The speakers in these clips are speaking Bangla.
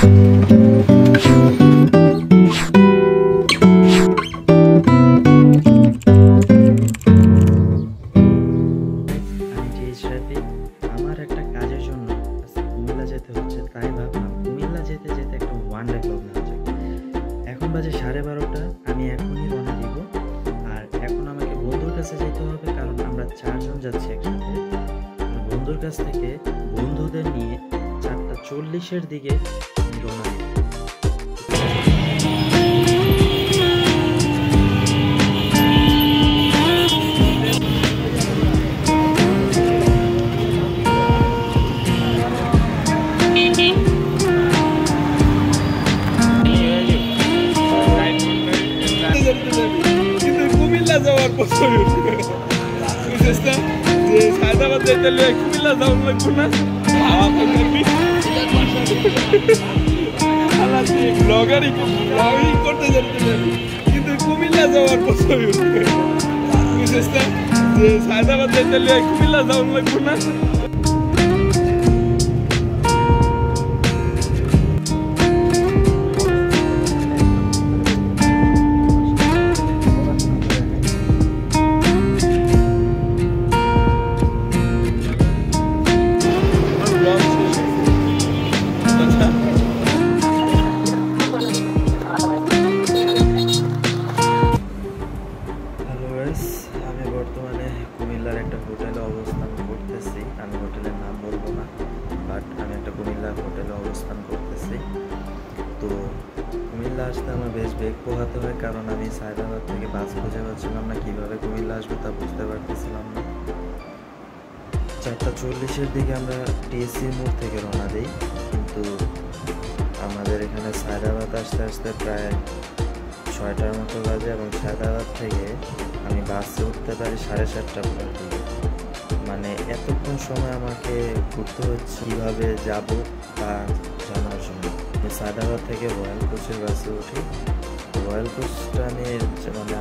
আমার একটা কাজের জন্য কুমিল্লা যেতে হচ্ছে, তাই ভাবলাম কুমিল্লা যেতে যেতে একটা ওয়ান ডে ক্লাব নেওয়া যাক। এখন বাজে 12:30, আমি এখনই রওনা দিব। আর এখন আমাকে বন্ধুর কাছে যেতে হবে, কারণ আমরা 4 জন যাচ্ছি একসাথে। বন্ধুর কাছ থেকে বন্ধুদের নিয়ে 4:40-এর দিকে আমি রওনা দিব। কুমিল্লা যাওয়ার পছন্দ বুঝছিস না যে হায়দ্রাবাদ যেতে হলে কুমিল্লা যাওয়ার লাগবে না ব্লগিং করতে যেতে কিন্তু কুমিল্লা যাওয়ার পছন্দ বুঝছিস না যে হায়দ্রাবাদ যেতে হলে কুমিল্লা যাওয়ার লাগবে না। আমি বর্তমানে কুমিল্লার একটা হোটেলে অবস্থান করতেছি। আমি হোটেলের নাম বলবো না, বাট আমি একটা কুমিল্লার হোটেলে অবস্থান করতেছি। তো কুমিল্লা আসতে আমার বেশ বেগ পোহাতে হয়, কারণ আমি সায়দাবাদ থেকে বাস খুঁজে পাচ্ছিলাম না, কীভাবে কুমিল্লা আসবো তা বুঝতে পারতেছিলাম না। 4:40-এর দিকে আমরা টিএসসি মোড় থেকে রওনা দিই, কিন্তু আমাদের এখানে সায়দাবাদ আসতে আসতে প্রায় 6টার মতো বাজে, এবং সায়দাবাদ থেকে আমি বাসে উঠতে পারি 7:30টার দিকে। মানে এতক্ষণ সময় আমাকে ঘুরতে হচ্ছে কীভাবে যাব তা জানার জন্য। সায়দাবাদ থেকে রয়্যাল কোচের বাসে উঠি। রয়্যাল কোচটা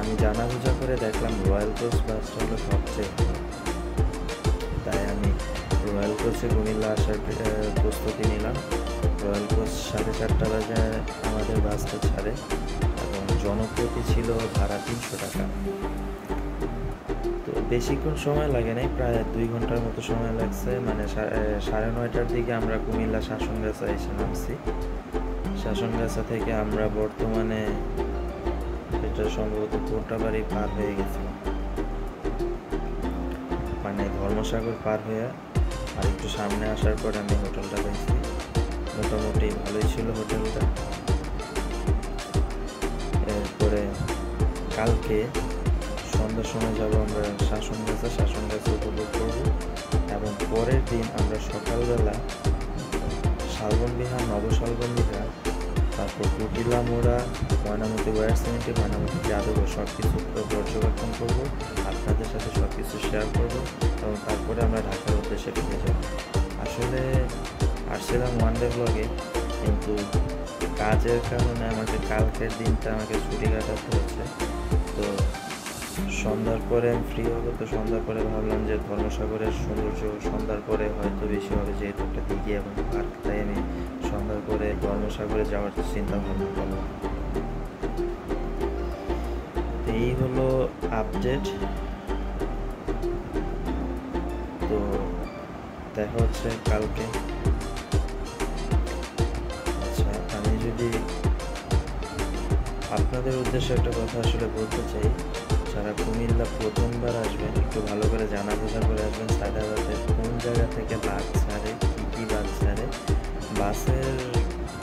আমি জানা বোঝা করে দেখলাম রয়্যাল কোচ বাসটা হলো সবচেয়ে ভালো, তাই আমি রয়্যাল কোচে কুমিল্লা আসার প্রস্তুতি নিলাম। রয়্যাল কোচ 4:30 বাজে আমাদের বাসটা ছাড়ে, এবং জনপ্রতি ছিল ভাড়া 300 টাকা। তো বেশিক্ষণ সময় লাগে নাই, প্রায় 2 ঘন্টার মতো সময় লাগছে। মানে 9:30টার দিকে আমরা কুমিল্লা শাসনগাছা এসে নামছি। শাসনগাছা থেকে আমরা বর্তমানে এটা সম্ভবত কোটাবাড়ি পার হয়ে গেছিলাম, মানে ধর্মসাগর পার হয়ে আর একটু সামনে আসার পর আমি হোটেলটা পেয়েছি। মোটামুটি ভালোই ছিল হোটেলটা। এরপরে কালকে সন্ধ্যার সময় যাব আমরা শাসনগাছা উপভোগ করব, এবং পরের দিন আমরা সকালবেলা শালবনবিহার, নবশালবনবিহার, তারপর কুটিলা মোড়া, ময়নামতি ওয়্যার সিমেন্টে, ময়নামতি জাদুঘর সব কিছু পর্যবেক্ষণ করব, আপনাদের সাথে সব কিছু শেয়ার করব, এবং তারপরে আমরা ঢাকার উদ্দেশ্যে ফিরে যাব। আসলে আসছিলাম ওয়ান ডে ব্লগে, কিন্তু কাজের কারণে আমাকে কালকের দিনটা আমাকে ছুটি কাটাতে হচ্ছে। তো সন্ধ্যার পরে আমি ফ্রি হবো, তো সন্ধ্যার পরে ভাবলাম যে ধর্মসাগরের সৌন্দর্য সন্ধ্যার পরে হয়তো বেশি হবে, যেহেতু একটা দিঘি এবং পার্ক, তাই আমি সন্ধ্যার পরে ধর্মসাগরে যাওয়ার চিন্তা ভাবনা করলাম। এই হলো আপডেট। তো দেখা হচ্ছে কালকে। আচ্ছা, আমি যদি আপনাদের উদ্দেশ্যে একটা কথা আসলে বলতে চাই, যারা কুমিল্লা প্রথমবার আসবেন একটু ভালো করে জানা বোঝা করে আসবেন। সায়দাবাদের কোন জায়গা থেকে বাস ছাড়ে, কী বাস ছাড়ে। বাসের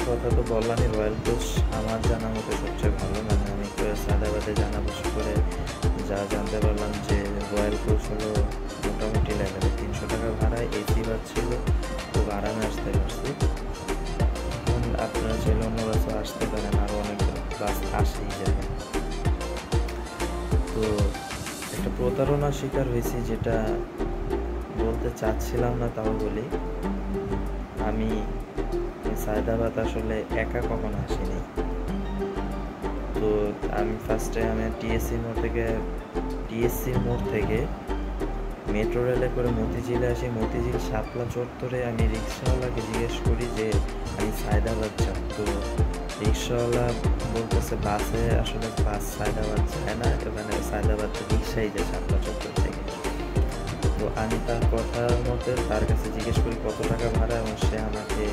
কথা তো বললামই, রয়্যাল কোচ আমার জানা মতো সবচেয়ে ভালো। মানে আমি সায়দাবাদে জানা বোঝা করে যা জানতে পারলাম যে রয়্যাল কোচ হলো মোটামুটি লেভেলে 300 টাকা ভাড়ায়, এসি বাস ছিল, খুব আরামে আসতে পারছি। এখন আপনারা চাইলে অন্য বাসে আসতে পারেন, আরও অনেক বাস আসেই জায়গায়। তো একটা প্রতারণার শিকার হয়েছি, যেটা বলতে চাচ্ছিলাম না, তাও বলি। আমি সায়দাবাদ আসলে একা কখনো আসিনি। তো আমি ফার্স্টে টিএসসি মোড় থেকে মেট্রো রেলে করে মতিঝিলে আসি। মতিঝিল শাপলা চত্বরে আমি রিক্সাওয়ালাকে জিজ্ঞেস করি যে আমি সায়দাবাদ যাব, তো রিক্সাওয়ালা বলতেছে বাসে আসলে বাস সায়দাবাদ যায় না, এখানে সায়দাবাদ রিক্সাই যায় শাপলা চত্বর থেকে। তো আমি তার কথা মতে তার কাছে জিজ্ঞেস করি কত টাকা ভাড়া, এবং সে আমাকে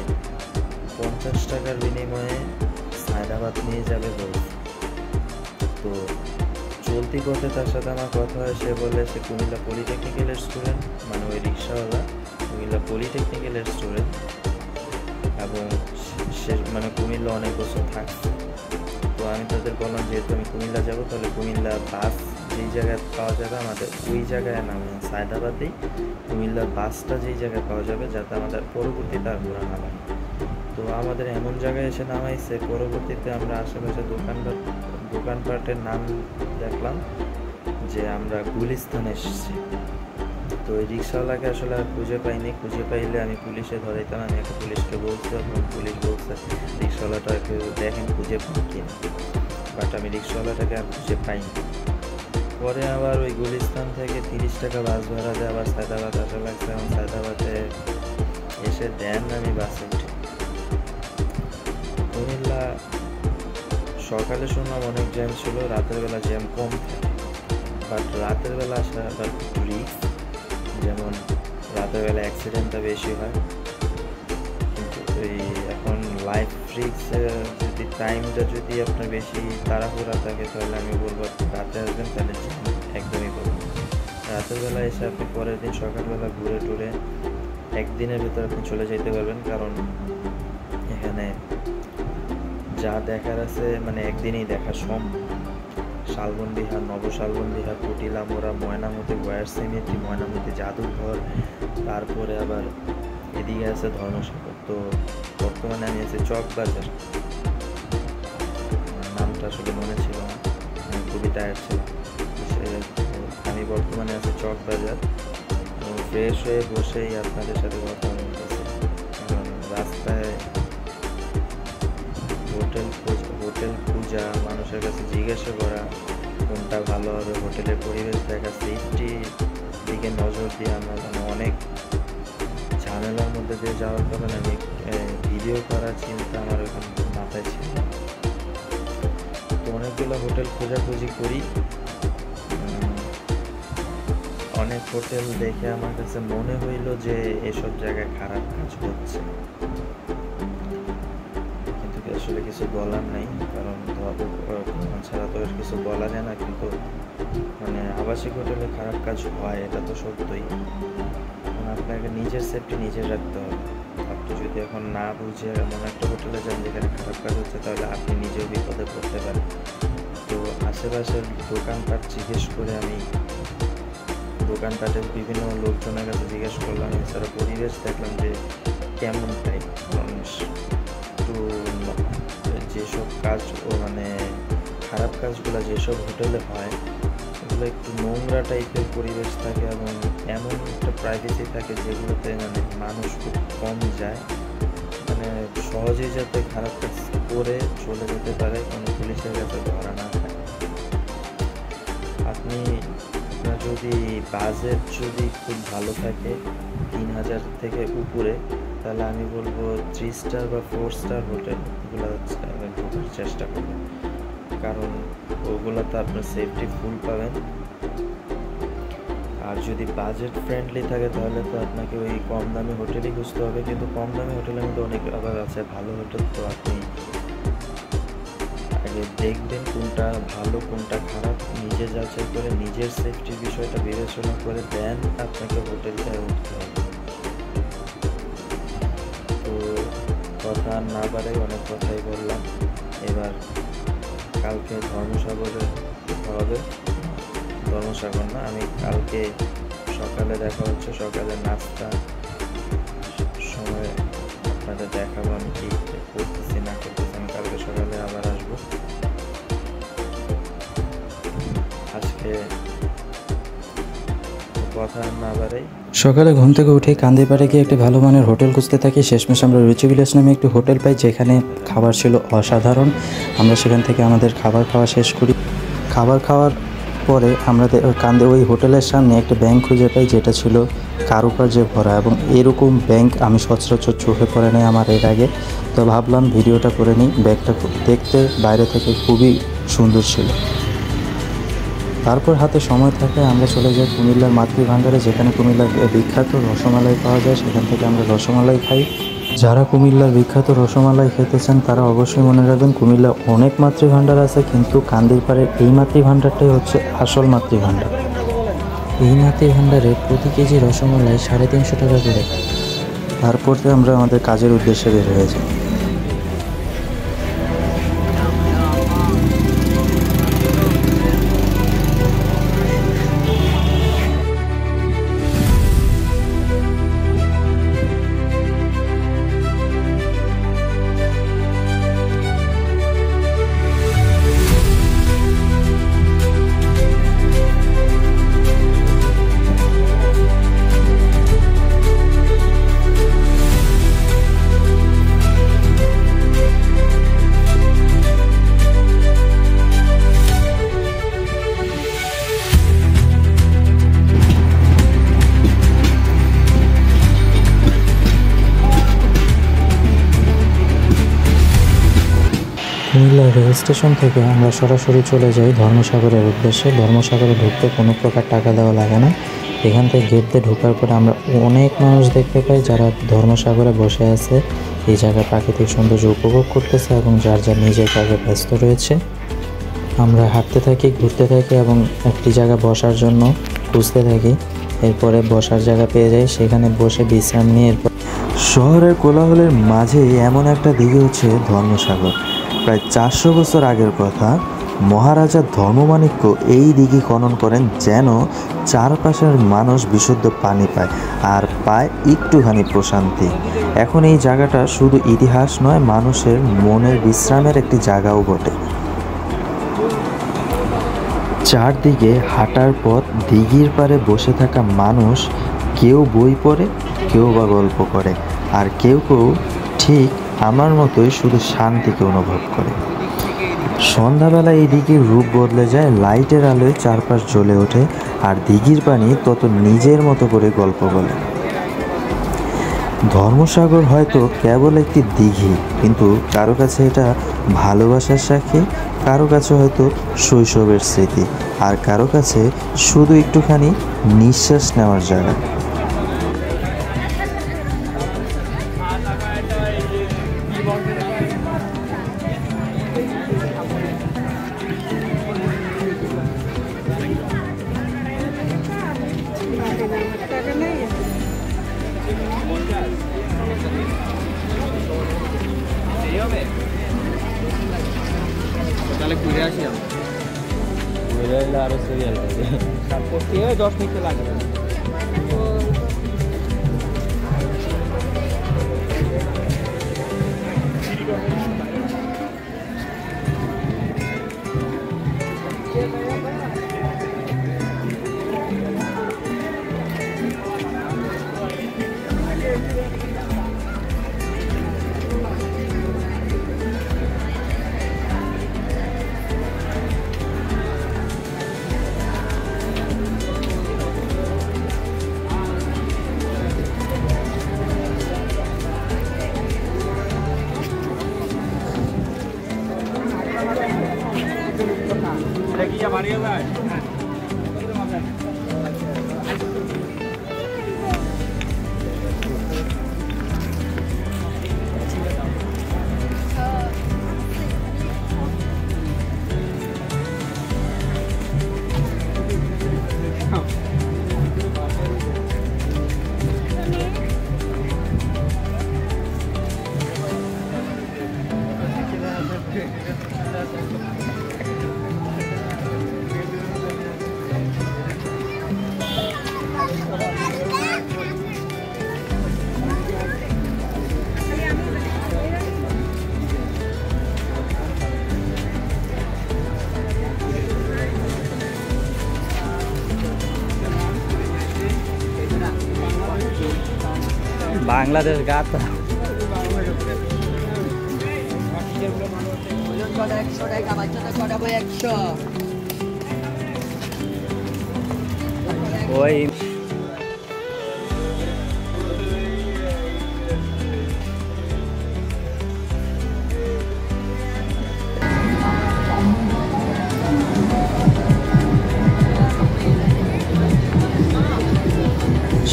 50 টাকার বিনিময়ে সায়দাবাদ নিয়ে যাবে বলছে। তো চলতি পথে তার সাথে আমার কথা হয়, সে বলে সে কুমিল্লা পলিটেকনিক্যালের স্টুডেন্ট, মানে ওই রিক্সাওয়ালা কুমিল্লা পলিটেকনিক্যালের স্টুডেন্ট, এবং সে মানে কুমিল্লা অনেক বছর থাকছে। তো আমি তাদের বললাম যেহেতু আমি কুমিল্লা যাবো, তাহলে কুমিল্লা বাস যেই জায়গায় পাওয়া যাবে আমাদের ওই জায়গায় নামে সায়দাবাদেই কুমিল্লার বাসটা যেই জায়গায় পাওয়া যাবে, যাতে আমাদের পরবর্তীতে আর ঘোরা না লাগে। তো আমাদের এমন জায়গায় এসে নামাইছে, পরবর্তীতে আমরা আশেপাশে দোকানপাটের নাম দেখলাম যে আমরা গুলিস্তানে এসেছি। তো ওই রিক্সাওয়ালাকে আসলে আর খুঁজে পাইনি, খুঁজে পাইলে আমি পুলিশে ধরাইতাম। আমি একটা পুলিশকে বলছি, এবং পুলিশ বলছে রিক্সাওয়ালাটাকে দেখেন খুঁজে পান কিনা, বাট আমি রিক্সাওয়ালাটাকে আর খুঁজে পাইনি। পরে আবার ওই গুলিস্তান থেকে 30 টাকা বাস ভাড়া দিয়ে আবার সায়দাবাদ আসা লাগছে, এবং সায়দাবাদে এসে দেন আমি বাসে উঠি। কুমিল্লা সকালে শুনলাম অনেক জ্যাম ছিল, রাতের বেলা জ্যাম কম থাকে, বাট রাতের বেলা আসা আবার একটু রিস্ক, যেমন রাতের বেলা অ্যাক্সিডেন্টটা বেশি হয়। কিন্তু এই এখন লাইফ রিস্কের যদি টাইমটা যদি আপনার বেশি তাড়াহুড়া থাকে, তাহলে আমি বলবো রাতে আসবেন, তাহলে জ্যাম একদমই করবেন। রাতের বেলা এসে আপনি পরের দিন সকালবেলা ঘুরে টুরে একদিনের ভেতর আপনি চলে যেতে পারবেন, কারণ এখানে যা দেখার আছে মানে একদিনেই দেখা সম্ভব। শালবন বিহার, নবশালবন বিহার, কুটিলা মোড়া, ময়নামতি ওয়ার সিমেট্রি, ময়নামতি জাদুঘর, তারপরে আবার এদিকে আছে ধর্মসাগর। তো বর্তমানে আমি আছি চকবাজার, নামটা আসলে মনে ছিল না, আমি খুবই টায়ার্ড ছিলাম। আমি বর্তমানে আছি চকবাজার, ফ্রেশ হয়ে বসেই আপনাদের সাথে কথা বলতেছি। কারণ রাস্তায় হোটেল খোঁজা, মানুষের কাছে জিজ্ঞাসা করা কোনটা ভালো হবে, হোটেলের পরিবেশ দেখা, সেফটি দিকে নজর দিয়ে আমরা অনেক ঝামেলার মধ্যে দিয়ে যাওয়ার কারণে আমি ভিডিও করার চিন্তা আমার ওখানে মাথায় ছিল। তো অনেকগুলো হোটেল খোঁজাখুঁজি করি, অনেক হোটেল দেখে আমার কাছে মনে হইল যে এসব জায়গায় খারাপ কাজ হচ্ছে, কিন্তু আসলে কিছু বলার নাই, কারণ ছাড়া তো কিছু বলা যায় না। কিন্তু মানে আবাসিক হোটেলে খারাপ কাজ হয়, এটা তো সত্যই। আপনাকে নিজের সেফটি নিজে রাখতে হবে। আপনি যদি এখন না বুঝে এমন একটা হোটেলে যান যেখানে খারাপ কাজ হচ্ছে, তাহলে আপনি নিজেও বিপদে পড়তে পারেন। তো আশেপাশের দোকানপাট জিজ্ঞেস করে আমি দোকানপাটের বিভিন্ন লোকজনের কাছে জিজ্ঞেস করলাম, এছাড়া পরিবেশ দেখলাম যে কেমন টাইপ মানুষ, একটু যেসব কাজ মানে খারাপ কাজগুলো যেসব হোটেলে হয় ওগুলো একটু নোংরা টাইপের পরিবেশ থাকে, এবং এমন একটা প্রাইভেসি থাকে যেগুলোতে মানে মানুষ খুব কম যায়, মানে সহজেই যাতে খারাপ কাজ করে চলে যেতে পারে, কোনো পুলিশের কাছে ধরা না থাকে। আপনার যদি বাজেট যদি খুব ভালো থাকে 3000 থেকে উপরে, তাহলে আমি বলবো 3 স্টার বা 4 স্টার হোটেলগুলো ঢোকার চেষ্টা করবেন, কারণ ওগুলোতে আপনার সেফটি ফুল পাবেন। আর যদি বাজেট ফ্রেন্ডলি থাকে তাহলে তো আপনাকে ওই কম দামি হোটেলই খুঁজতে হবে, কিন্তু কম দামি হোটেলের মধ্যে অনেক আবার আছে ভালো হোটেল। তো আপনি আগে দেখবেন কোনটা ভালো কোনটা খারাপ, নিজে যাচাই করে নিজের সেফটির বিষয়টা বিবেচনা করে দেন আপনাকে হোটেলটায় উঠতে হবে। তো কথা না বাড়াই অনেক কথাই বললাম। এবার কালকে ধর্মসাগরে হবে, ধর্মসাগর না, আমি কালকে সকালে দেখা হচ্ছে, সকালে নাস্তা সময় আপনাদের দেখাবো আমি কি করতেছি না করতেছি। আমি কালকে সকালে আবার আসবো। আজকে কথা না বাড়াই, সকালে ঘুম থেকে উঠে কান্দিপাড়ে গিয়ে একটি ভালো মানের হোটেল খুঁজতে থাকি। শেষমেশ আমরা রুচি বিলাস নামে একটি হোটেল পাই, যেখানে খাবার ছিল অসাধারণ। আমরা সেখান থেকে আমাদের খাবার খাওয়া শেষ করি। খাবার খাওয়ার পরে আমরা কান্দে ওই হোটেলের সামনে একটা ব্যাংক খুঁজে পাই, যেটা ছিল কারুকার্যে ভরা, এবং এরকম ব্যাংক আমি সচরাচর চোখে পড়ে নাই আমার এর আগে। তো ভাবলাম ভিডিওটা করে নিই। ব্যাগটা দেখতে বাইরে থেকে খুবই সুন্দর ছিল। তারপর হাতে সময় থাকে আমরা চলে যাই কুমিল্লার মাতৃভাণ্ডারে, যেখানে কুমিল্লার বিখ্যাত রসমালাই পাওয়া যায়। সেখান থেকে আমরা রসমালাই খাই। যারা কুমিল্লার বিখ্যাত রসমালাই খেতে চান তারা অবশ্যই মনে রাখবেন, কুমিল্লার অনেক মাতৃভাণ্ডার আছে, কিন্তু কান্দিরপাড়ের এই মাতৃভাণ্ডারটাই হচ্ছে আসল মাতৃভাণ্ডার। এই মাতৃভাণ্ডারে প্রতি কেজি রসমালাই 350 টাকা করে। তারপর আমরা আমাদের কাজের উদ্দেশ্যে বের হয়ে যাই। কুমিল্লা রেল স্টেশন থেকে আমরা সরাসরি চলে যাই ধর্মসাগরের উদ্দেশ্যে। ধর্মসাগরে ঢুকতে কোনো প্রকার টাকা দেওয়া লাগে না। এখান থেকে গেট দিয়ে ঢোকার পরে আমরা অনেক মানুষ দেখতে পাই যারা ধর্মসাগরে বসে আছে, এই জায়গার প্রাকৃতিক সৌন্দর্য উপভোগ করতেছে এবং যার যার নিজের কাজে ব্যস্ত রয়েছে। আমরা হাঁটতে থাকি, ঘুরতে থাকি এবং একটি জায়গা বসার জন্য খুঁজতে থাকি। এরপরে বসার জায়গা পেয়ে যাই, সেখানে বসে বিশ্রাম নিয়ে এরপর শহরের কোলাহলের মাঝে এমন একটা দিঘি হচ্ছে ধর্মসাগর। প্রায় 400 বছর আগের কথা, মহারাজা ধর্মমাণিক্য এই দিঘি খনন করেন যেন চারপাশের মানুষ বিশুদ্ধ পানি পায় আর পায় একটুখানি প্রশান্তি। এখন এই জায়গাটা শুধু ইতিহাস নয়, মানুষের মনের বিশ্রামের একটি জায়গাও বটে। চারদিকে হাঁটার পথ, দিঘির পাড়ে বসে থাকা মানুষ, কেউ বই পড়ে, কেউ বা গল্প করে, আর কেউ কেউ ঠিক আমার মতোই শুধু শান্তিকে অনুভব করে। সন্ধ্যাবেলা এই দিঘির রূপ বদলে যায়, লাইটের আলোয় চারপাশ জ্বলে ওঠে আর দিঘির পানি তত নিজের মতো করে গল্প বলে। ধর্মসাগর হয়তো কেবল একটি দিঘি, কিন্তু কারো কাছে এটা ভালোবাসার সাক্ষী, কারো কাছে হয়তো শৈশবের স্মৃতি, আর কারো কাছে শুধু একটুখানি নিঃশ্বাস নেওয়ার জায়গা। তাহলে ঘুরে আসি আমি, ঘুরে এলে আরো সিরিয়াল আছে, 10 মিনিট লাগবে। বাংলাদেশ গাছ ওই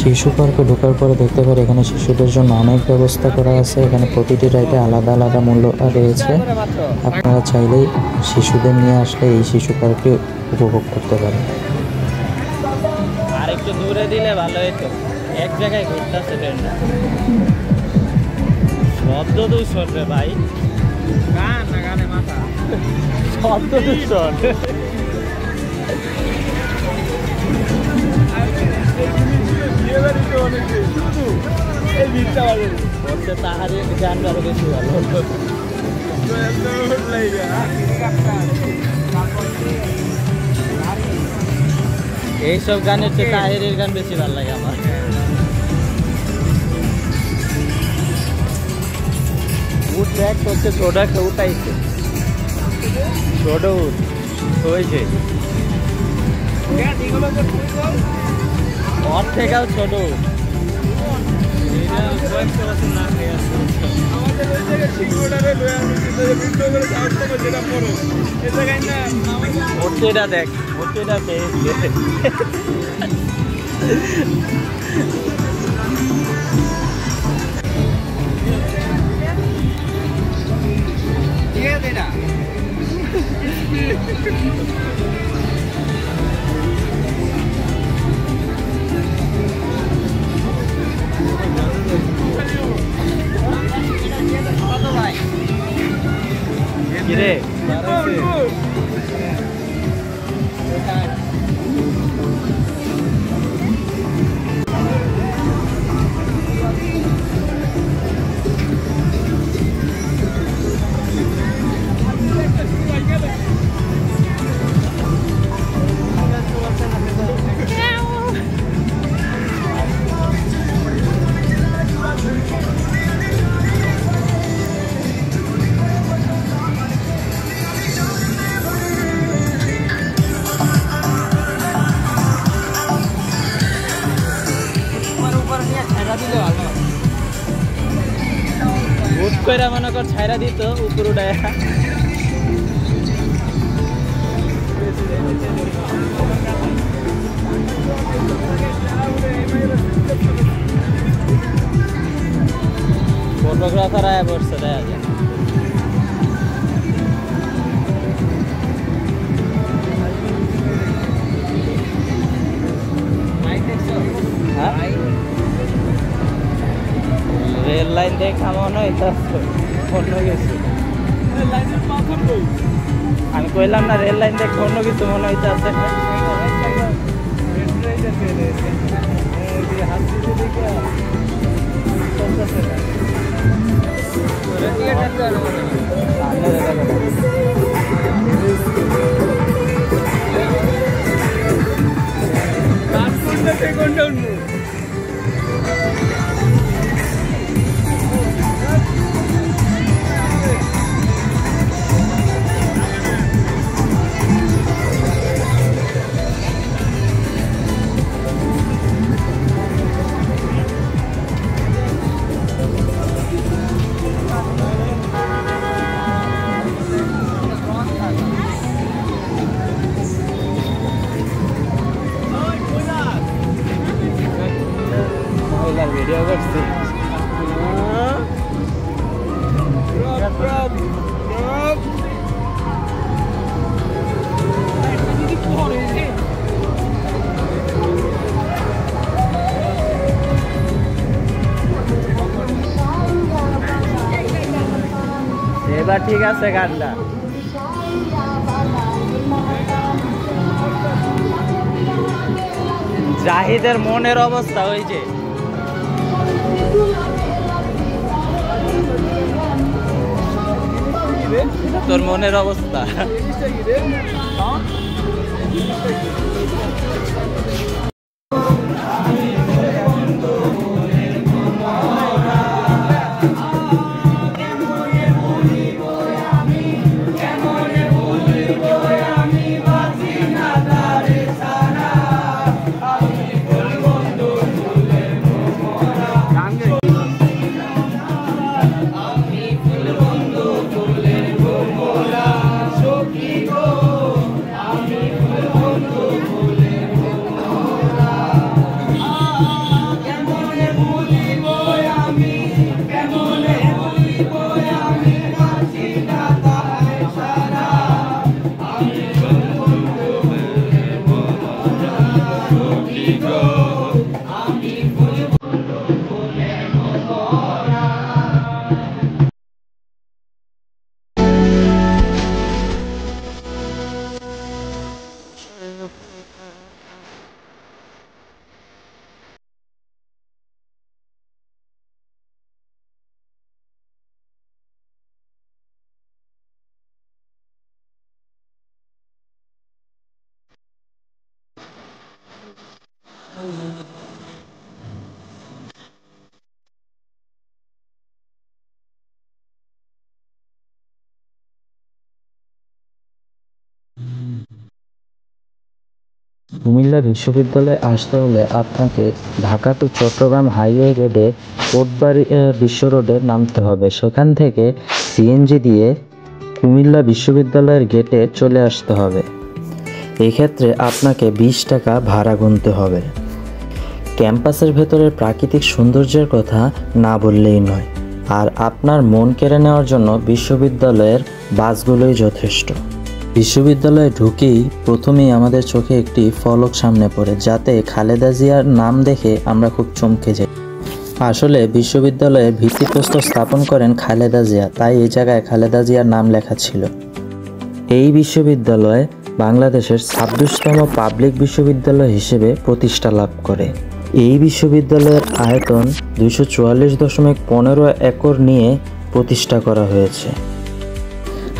শিশু পার্কে ঢোকার পরে দেখতে পারি এখানে শিশুদের জন্য অনেক ব্যবস্থা করা আছে। এখানে প্রতিটি রাইডে আলাদা আলাদা মূল্য রয়েছে। আপনারা চাইলেই শিশুদের নিয়ে আসলে এই শিশু পার্কে উপভোগ করতে পারেন। আর একটু দূরে দিলে ভালো হতো, এক জায়গায় ঘুরতেছে ট্রেনটা। শব্দ দূষণ রে ভাই, গান না গানে মাথা, শব্দ দূষণ। তাহারে গান আরো বেশি ভালো। এইসব গানের চেয়ে তাহেরের গান বেশি ভালো লাগে আমার। উঠ দেখ, হচ্ছে ছোট একটা উঠাইছে, ছোট উঠ হয়েছে ওর থেকেও ছোট উঠ। মূর্তিটা দেখ, মূর্তিটা পেয়েছে। কিরে হুট করে মনে কর ছাইরা দিত উপর উঠায়। ফটোগ্রাফার আয়া পড়ছে দেখা যায়। রেল লাইন দেখা মনে হইতাছে অন্য কিছু। আমি কইলাম না রেল লাইন দেখে অন্য কিছু মনে হইতাছে। ভিডিও করছি। এবার ঠিক আছে গানটা। জাহিদের মনের অবস্থা হয়েছে। তোর মনের অবস্থা কুমিল্লা বিশ্ববিদ্যালয়ে আসতে হলে আপনাকে ঢাকা টু চট্টগ্রাম হাইওয়ে রোডে কোটবাড়ি বিশ্ব রোডে নামতে হবে। সেখান থেকে সিএনজি দিয়ে কুমিল্লা বিশ্ববিদ্যালয়ের গেটে চলে আসতে হবে। এক্ষেত্রে আপনাকে 20 টাকা ভাড়া গুনতে হবে। ক্যাম্পাসের ভেতরের প্রাকৃতিক সৌন্দর্যের কথা না বললেই নয়, আর আপনার মন কেড়ে নেওয়ার জন্য বিশ্ববিদ্যালয়ের বাসগুলোই যথেষ্ট। বিশ্ববিদ্যালয়ে ঢুকেই প্রথমেই আমাদের চোখে একটি ফলক সামনে পড়ে, যাতে খালেদা জিয়ার নাম দেখে আমরা খুব চমকে যাই। আসলে বিশ্ববিদ্যালয়ে ভিত্তিপ্রস্তর স্থাপন করেন খালেদা জিয়া, তাই এই জায়গায় খালেদা জিয়ার নাম লেখা ছিল। এই বিশ্ববিদ্যালয় বাংলাদেশের 26তম পাবলিক বিশ্ববিদ্যালয় হিসেবে প্রতিষ্ঠা লাভ করে। এই বিশ্ববিদ্যালয়ের আয়তন 244.15 একর নিয়ে প্রতিষ্ঠা করা হয়েছে।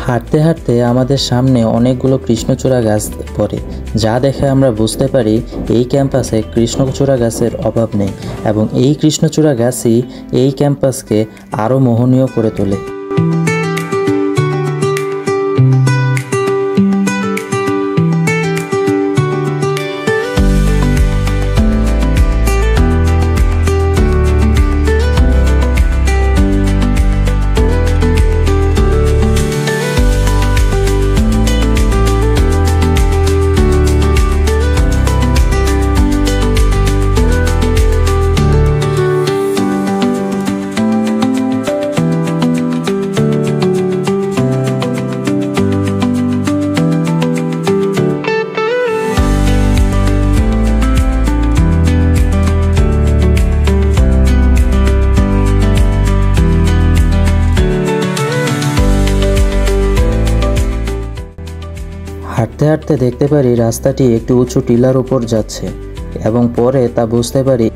হাঁটতে হাঁটতে আমাদের সামনে অনেকগুলো কৃষ্ণচূড়া গাছ পড়ে, যা দেখে আমরা বুঝতে পারি এই ক্যাম্পাসে কৃষ্ণচূড়া গাছের অভাব নেই, এবং এই কৃষ্ণচূড়া গাছই এই ক্যাম্পাসকে আরও মোহনীয় করে তোলে। হাঁটতে হাঁটতে দেখতে পারি রাস্তাটি একটি উঁচু টিলার উপর যাচ্ছে, এবং পরে তা বুঝতে পারি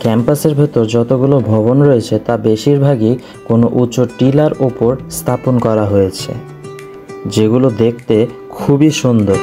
ক্যাম্পাসের ভেতর যতগুলো ভবন রয়েছে তা বেশিরভাগই কোনো উঁচু টিলার উপর স্থাপন করা হয়েছে, যেগুলো দেখতে খুবই সুন্দর।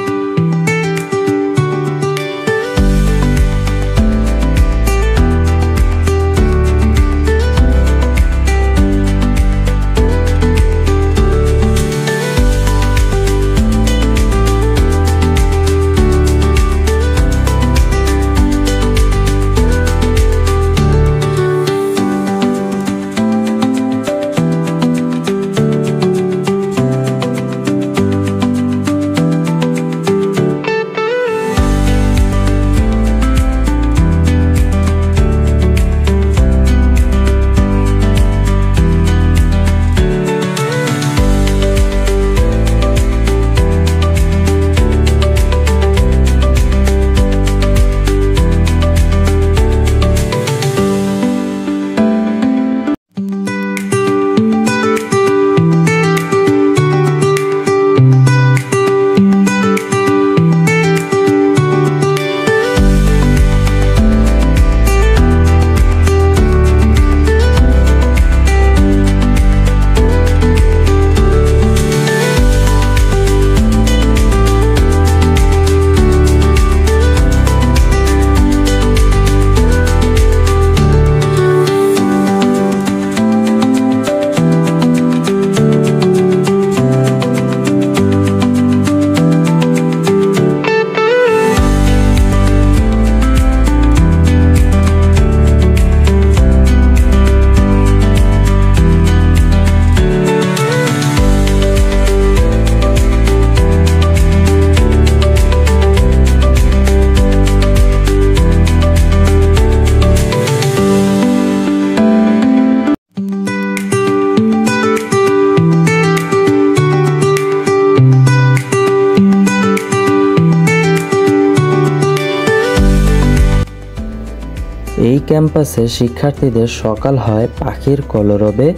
এই ক্যাম্পাসে শিক্ষার্থীদের সকাল হয় পাখির কলরবে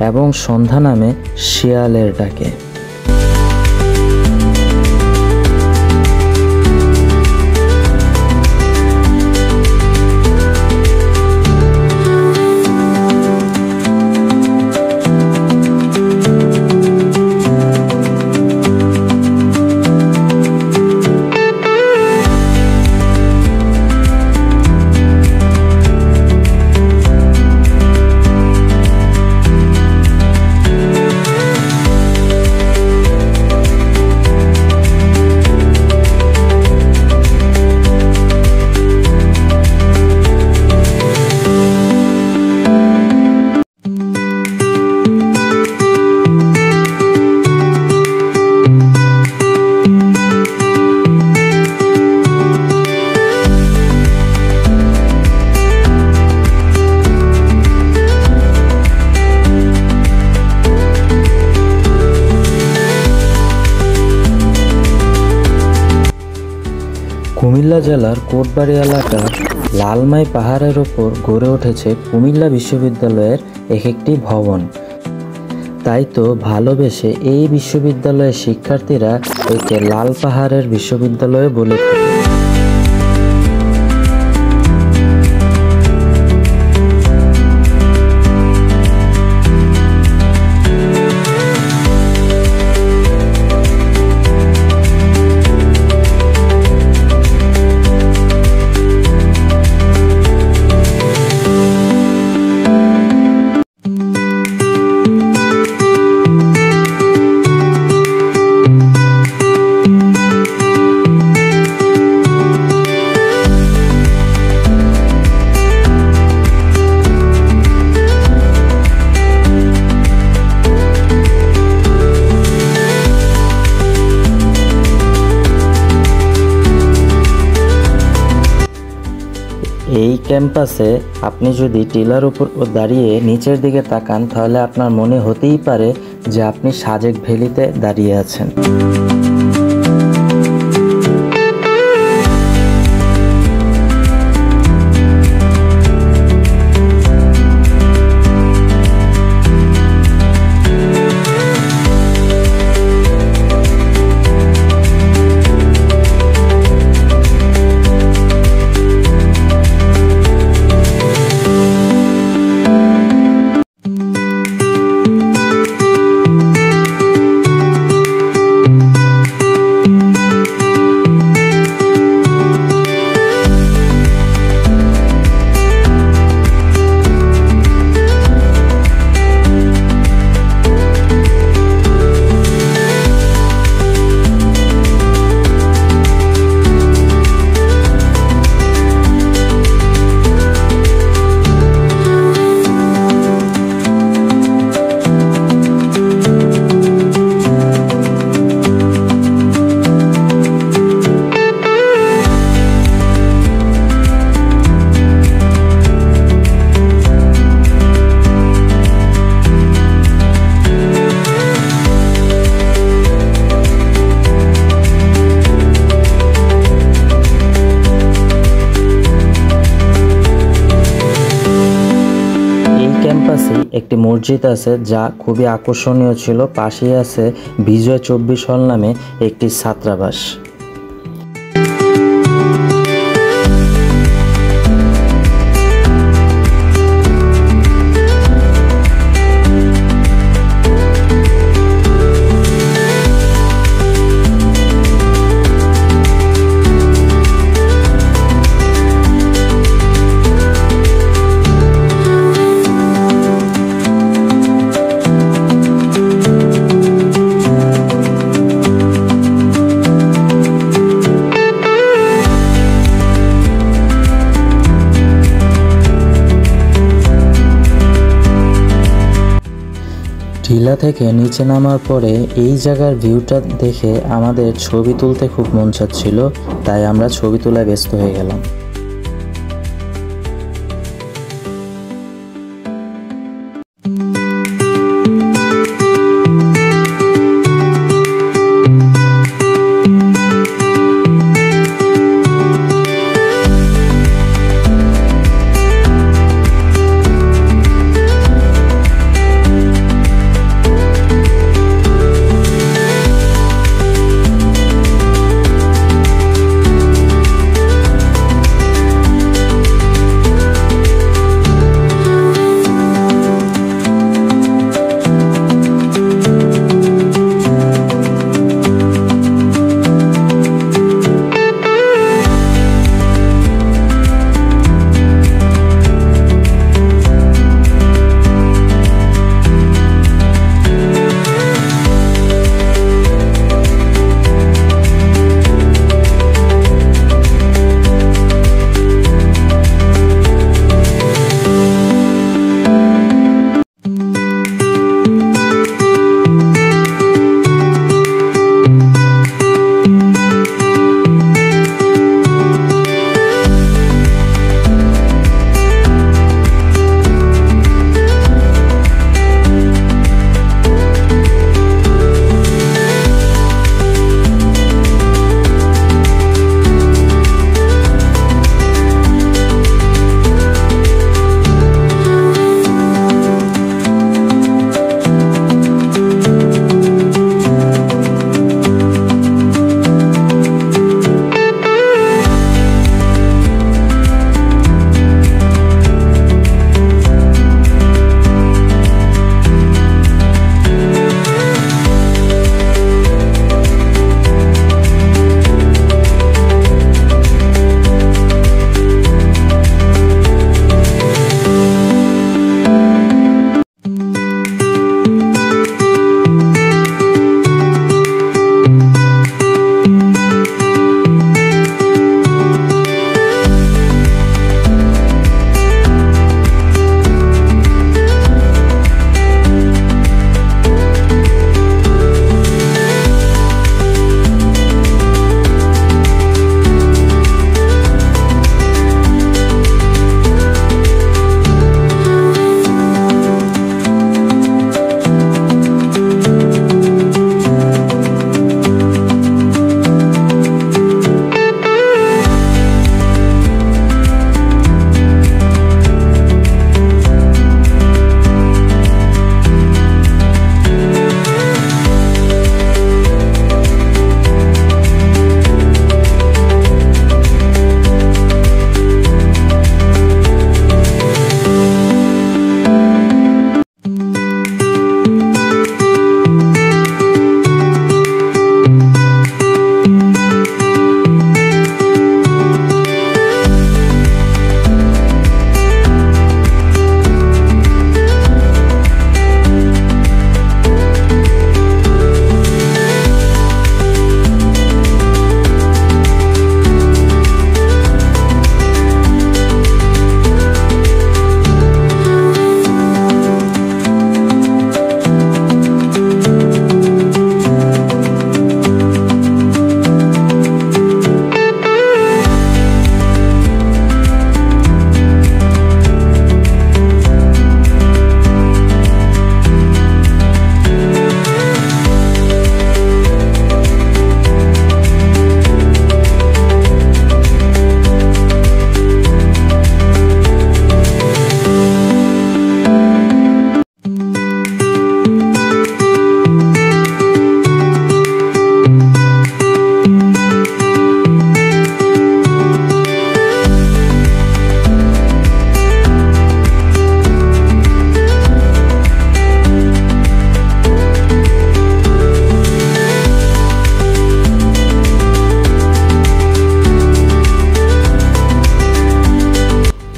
এবং সন্ধ্যা নামে শিয়ালের ডাকে। কুমিল্লা জেলার কোটবাড়ি এলাকার লালমাই পাহাড়ের ওপর গড়ে উঠেছে কুমিল্লা বিশ্ববিদ্যালয়ের এক একটি ভবন। তাই তো ভালোবেসে এই বিশ্ববিদ্যালয়ের শিক্ষার্থীরা একে লাল পাহাড়ের বিশ্ববিদ্যালয় বলে থাকে। এই ক্যাম্পাসে আপনি যদি টিলার উপর দাঁড়িয়ে নিচের দিকে তাকান তাহলে আপনার মনে হতেই পারে যে আপনি সাজেক ভ্যালিতে দাঁড়িয়ে আছেন। ক্যাম্পাসে একটি মসজিদ আছে যা খুবই আকর্ষণীয় ছিল। পাশেই আছে বিজয় 24 হল নামে একটি ছাত্রাবাস। টিলা থেকে নিচে নামার পরে এই জায়গার ভিউটা দেখে আমাদের ছবি তুলতে খুব মন চাচ্ছিল, তাই আমরা ছবি তোলায় ব্যস্ত হয়ে গেলাম।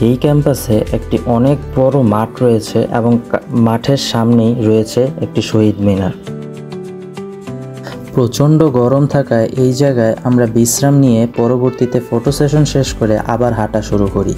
এই ক্যাম্পাসে একটি অনেক বড় মাঠ রয়েছে এবং মাঠের সামনেই রয়েছে একটি শহীদ মিনার। প্রচণ্ড গরম থাকায় এই জায়গায় আমরা বিশ্রাম নিয়ে পরবর্তীতে ফটো সেশন শেষ করে আবার হাঁটা শুরু করি।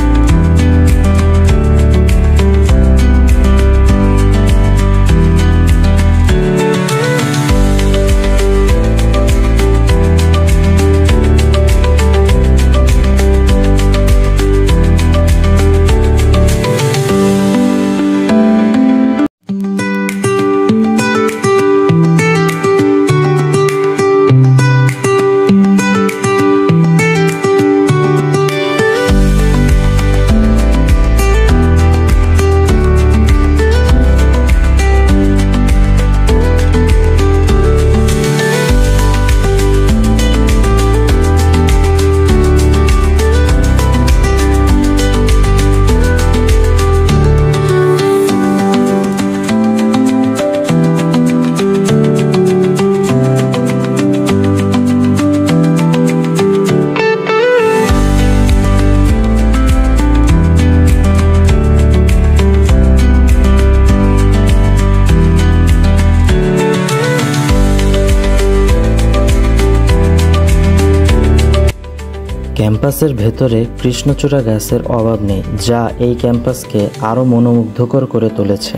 ক্যাম্পাসের ভেতরে কৃষ্ণচূড়া গাছের অভাব নেই, যা এই ক্যাম্পাসকে আরও মনোমুগ্ধকর করে তুলেছে।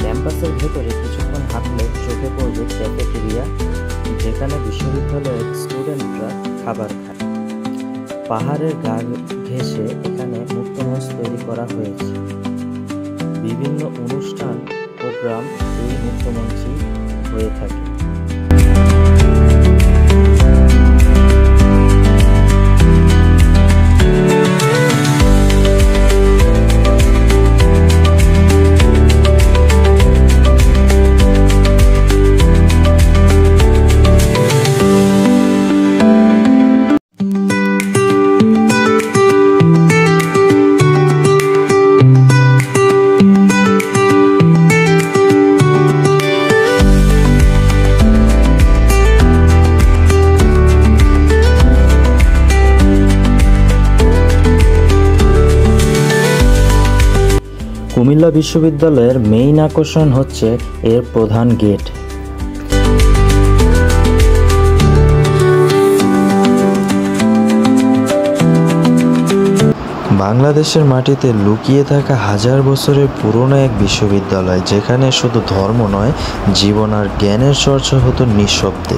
ক্যাম্পাসের ভেতরে কিছুক্ষণ হাঁটলে চোখে পড়বে ক্যাফেটেরিয়া, যেখানে বিশ্ববিদ্যালয়ের স্টুডেন্টরা খাবার খায়। পাহাড়ের গা ঘেঁষে এখানে মুক্তমঞ্চ তৈরি করা হয়েছে। বিভিন্ন অনুষ্ঠান প্রোগ্রাম এই মুক্তমঞ্চে হয়ে থাকে। কুমিল্লা বিশ্ববিদ্যালয়ের মেইন আকর্ষণ হচ্ছে এর প্রধান গেট। বাংলাদেশের মাটিতে লুকিয়ে থাকা হাজার বছরের পুরনো এক বিশ্ববিদ্যালয়, যেখানে শুধু ধর্ম নয়, জীবন আর জ্ঞানের চর্চা হতো নিঃশব্দে।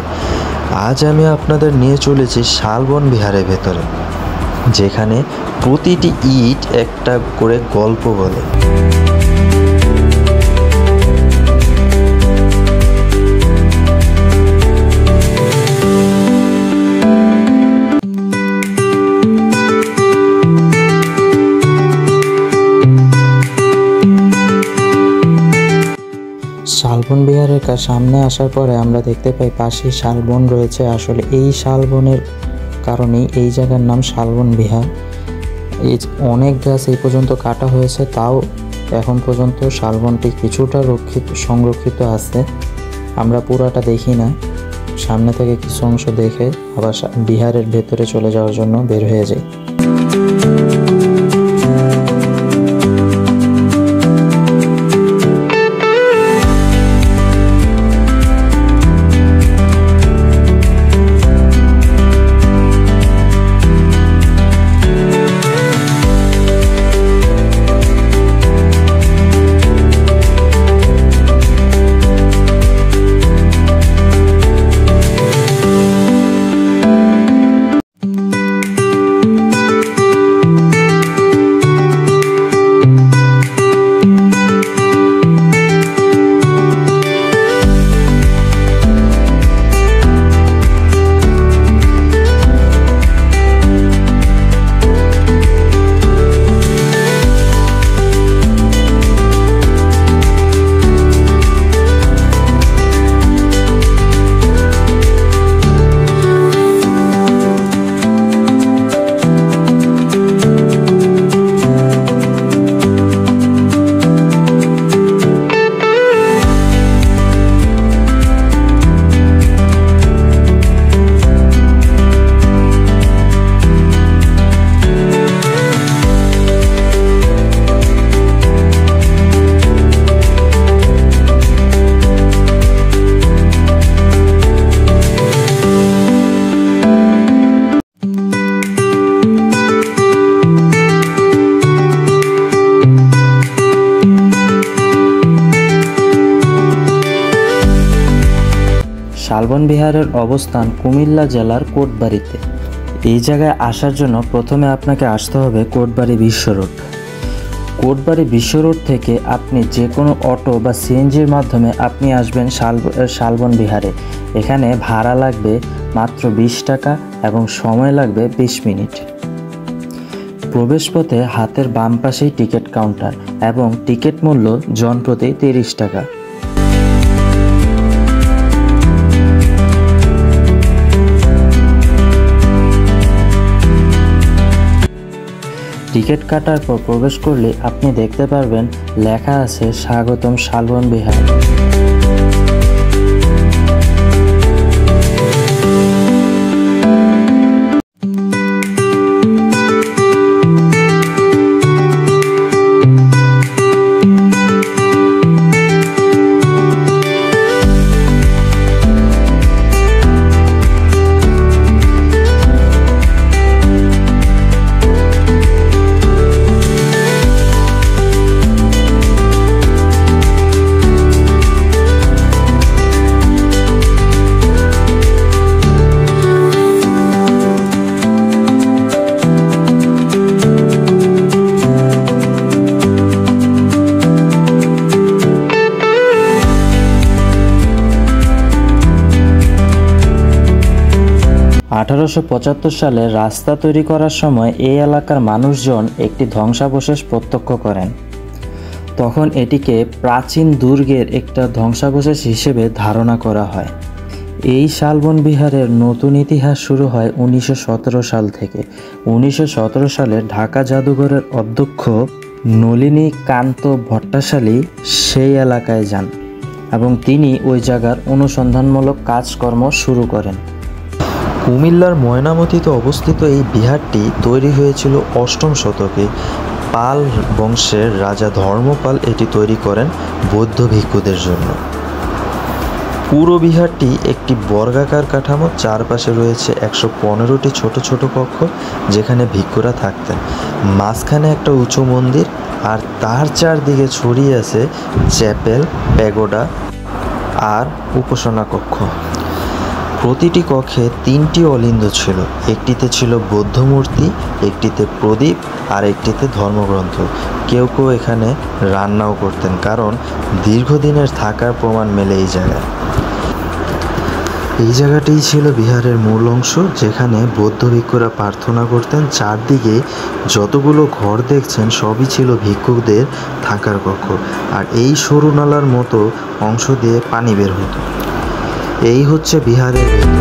আজ আমি আপনাদের নিয়ে চলেছি শালবন বিহারের ভেতরে, যেখানে প্রতিটি ইট একটা করে গল্প বলে। শালবন বিহারের সামনে আসার পরে আমরা দেখতে পাই পাশেই শালবন রয়েছে। আসলে এই শালবনের কারণেই এই জায়গার নাম শালবন বিহার। এই অনেক গাছ এই পর্যন্ত কাটা হয়েছে, তাও এখন পর্যন্ত শালবনটি কিছুটা সংরক্ষিত আছে। আমরা পুরাটা দেখি না, সামনে থেকে কিছু অংশ দেখে আবার বিহারের ভেতরে চলে যাওয়ার জন্য বের হয়ে যাই। শালবন বিহারের অবস্থান কুমিল্লা জেলার কোটবাড়িতে। এই জায়গায় আসার জন্য প্রথমে আপনাকে আসতে হবে কোটবাড়ি বিশ্ব রোড। কোটবাড়ি বিশ্ব রোড থেকে আপনি যে কোনো অটো বা সিএনজির মাধ্যমে আপনি আসবেন শালবন বিহারে। এখানে ভাড়া লাগবে মাত্র 20 টাকা এবং সময় লাগবে 20 মিনিট। প্রবেশপথে হাতের বাম পাশেই টিকিট কাউন্টার এবং টিকিট মূল্য জনপ্রতি 30 টাকা। টিকিট কাটার পর প্রবেশ করলে আপনি দেখতে পারবেন লেখা আছে স্বাগতম শালবন বিহার। সালে রাস্তা তৈরি করার সময় এই এলাকার মানুষজন একটি ধ্বংসাবশেষ প্রত্যক্ষ করেন। তখন এটিকে প্রাচীন দুর্গের একটা ধ্বংসাবশেষ হিসেবে ধারণা করা হয়। এই শালবন বিহারের নতুন ইতিহাস শুরু হয় 1917 সাল থেকে। 1917 সালে ঢাকা জাদুঘরের অধ্যক্ষ নলিনী কান্ত ভট্টাশালী সেই এলাকায় যান এবং তিনি ওই জায়গার অনুসন্ধানমূলক কাজকর্ম শুরু করেন। কুমিল্লার ময়নামতিতে অবস্থিত এই বিহারটি তৈরি হয়েছিল 8ম শতকে। পাল বংশের রাজা ধর্মপাল এটি তৈরি করেন বৌদ্ধ ভিক্ষুদের জন্য। পুরো বিহারটি একটি বর্গাকার কাঠামো, চারপাশে রয়েছে 115টি ছোট ছোট কক্ষ যেখানে ভিক্ষুরা থাকতেন। মাঝখানে একটা উঁচু মন্দির আর তার চারদিকে ছড়িয়ে আছে চ্যাপেল, প্যাগোডা আর উপাসনা কক্ষ। প্রতিটি কক্ষে 3টি অলিন্দ ছিল। একটিতে ছিল বৌদ্ধ মূর্তি, একটিতে প্রদীপ আর একটিতে ধর্মগ্রন্থ। কেউ কেউ এখানে রান্নাও করতেন, কারণ দীর্ঘদিনের থাকার প্রমাণ মেলে এই জায়গায়। এই জায়গাটিই ছিল বিহারের মূল অংশ, যেখানে বৌদ্ধ ভিক্ষুরা প্রার্থনা করতেন। চারদিকে যতগুলো ঘর দেখছেন সবই ছিল ভিক্ষুকদের থাকার কক্ষ। আর এই সরু নালার মতো অংশ দিয়ে পানি বের হতো। এই হচ্ছে বিহারের ভেতর।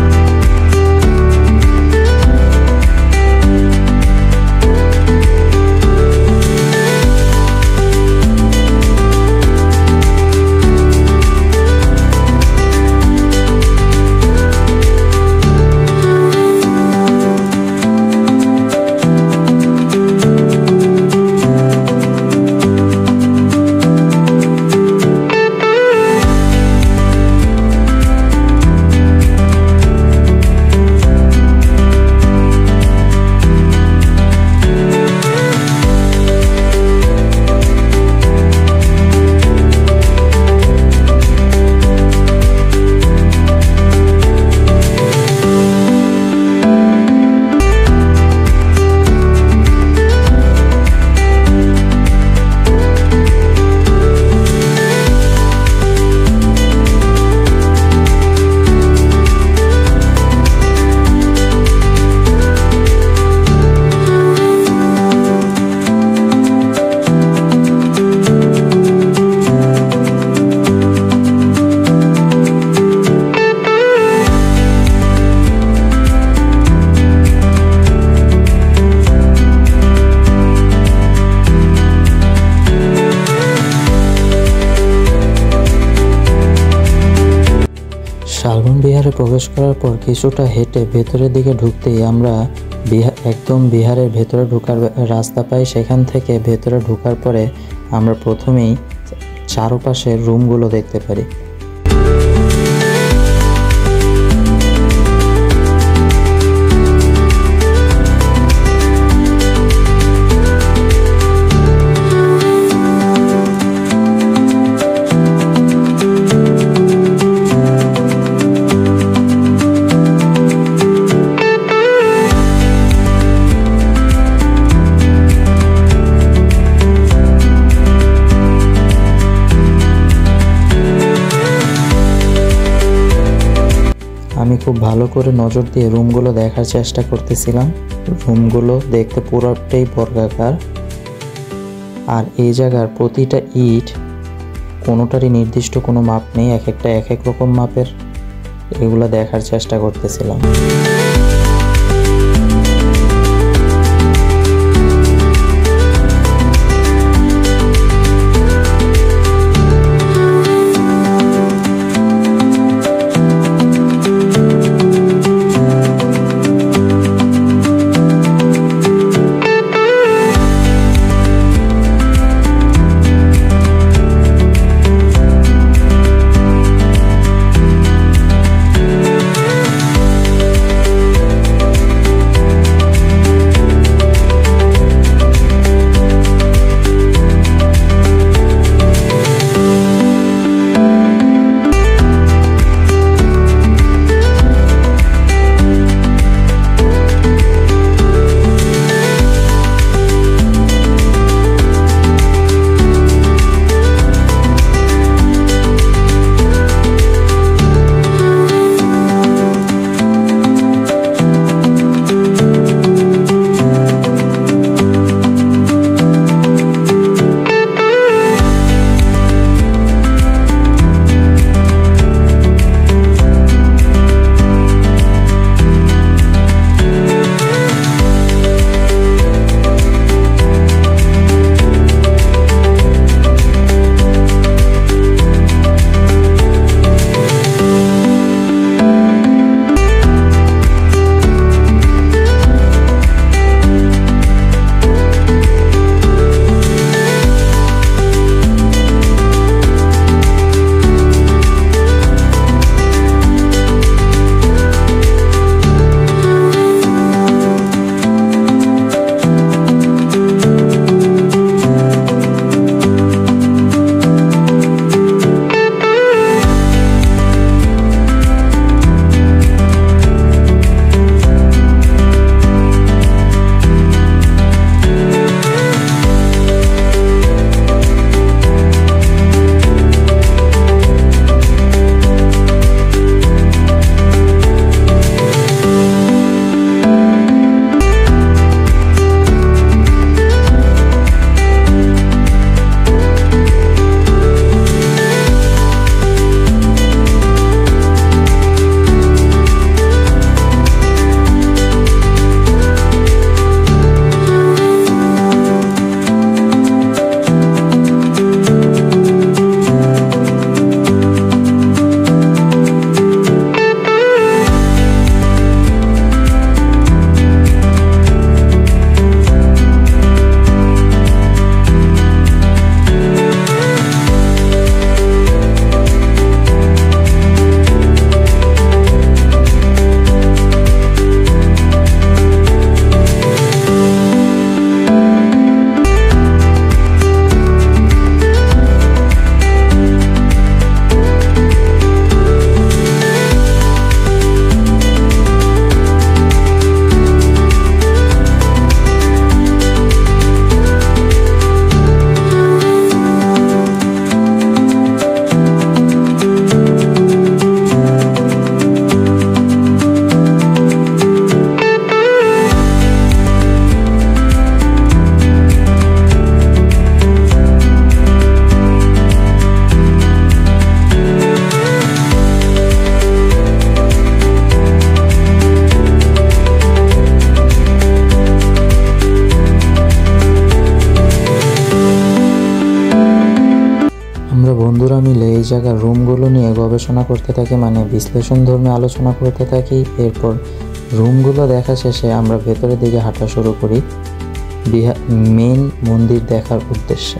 শালবন বিহারে প্রবেশ করার পর কিছুটা হেঁটে ভেতরের দিকে ঢুকতেই আমরা একদম বিহারের ভেতরে ঢোকার রাস্তা পাই। সেখান থেকে ভেতরে ঢোকার পরে আমরা প্রথমেই চারপাশের রুমগুলো দেখতে পারি। খুব ভালো করে নজর দিয়ে রুমগুলো দেখার চেষ্টা করতেছিলাম। রুমগুলো দেখতে পুরোটাই বর্গাকার, আর এই জায়গার প্রতিটা ইট কোনোটারই নির্দিষ্ট কোনো মাপ নেই, এক একটা এক এক রকম মাপের। এগুলো দেখার চেষ্টা করতেছিলাম। বন্ধুরা মিলে এই জায়গার রুমগুলো নিয়ে গবেষণা করতে থাকি, মানে বিশ্লেষণধর্মী আলোচনা করতে থাকি। এরপর রুমগুলো দেখা শেষে আমরা ভেতরের দিকে হাঁটা শুরু করি মেইন মন্দির দেখার উদ্দেশ্যে।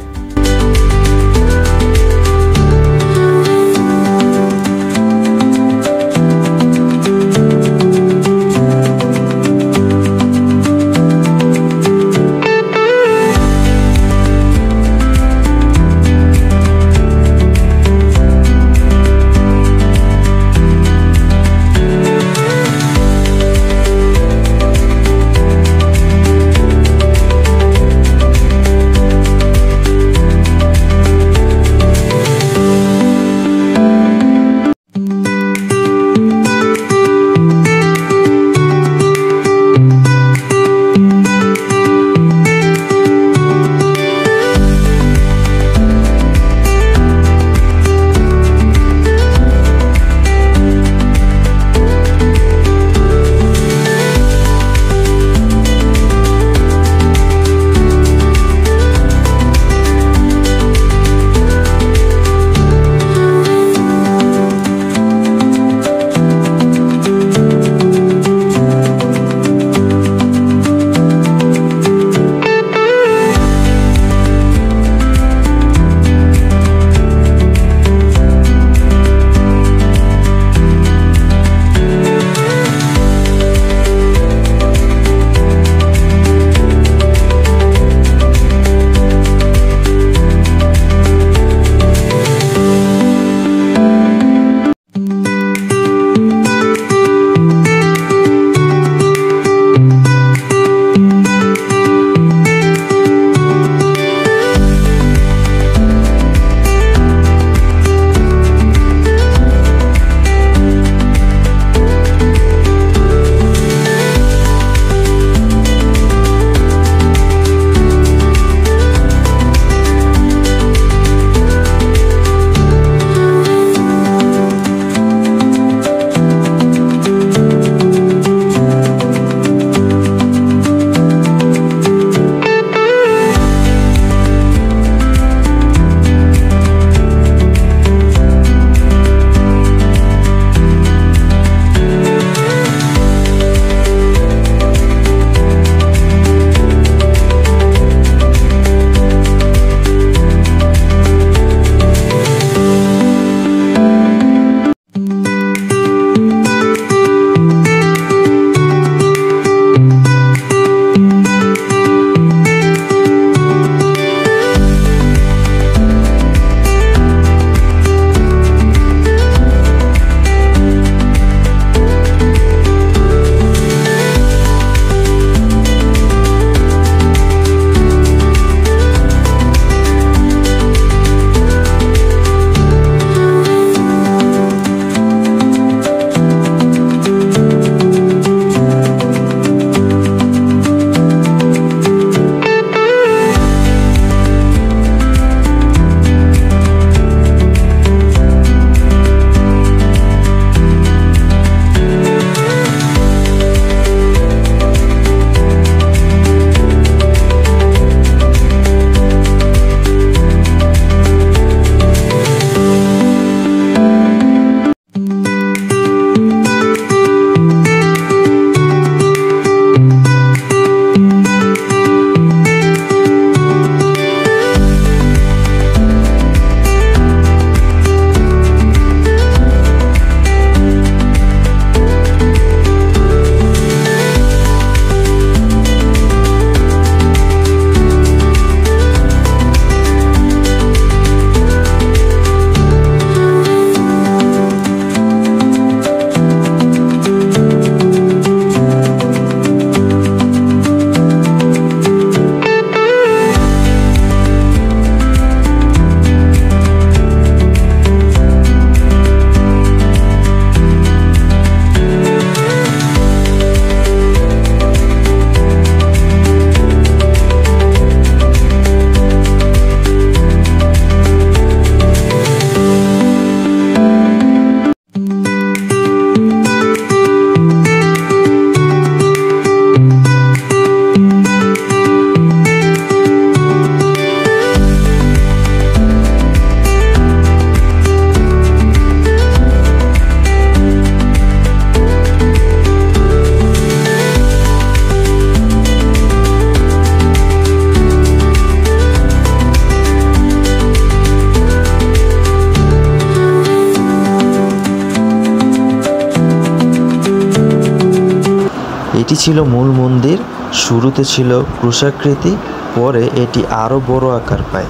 এটি ছিল মূল মন্দির। শুরুতে ছিল ক্রুশাকৃতি, পরে এটি আরও বড় আকার পায়।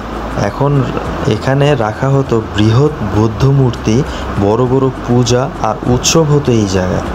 এখন এখানে রাখা হতো বৃহৎ বৌদ্ধ মূর্তি, বড় বড় পূজা আর উৎসব হতো এই জায়গায়।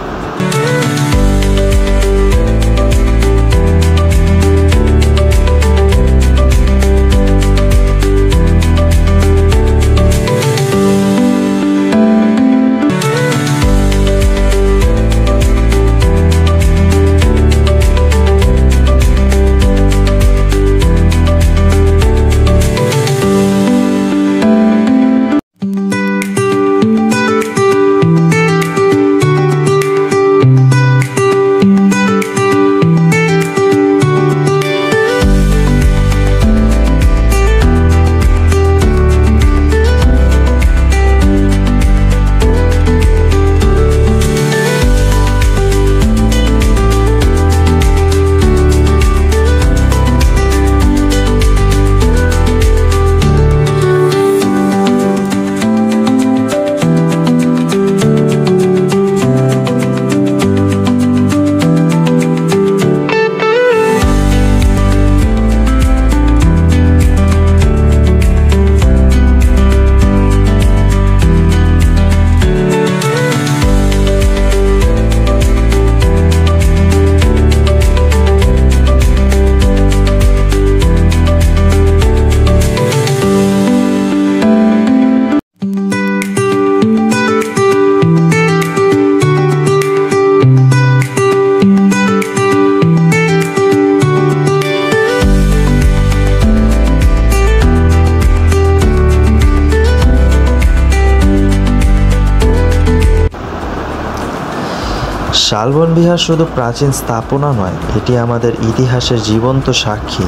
শালবন বিহার শুধু প্রাচীন স্থাপনা নয়, এটি আমাদের ইতিহাসের জীবন্ত সাক্ষী।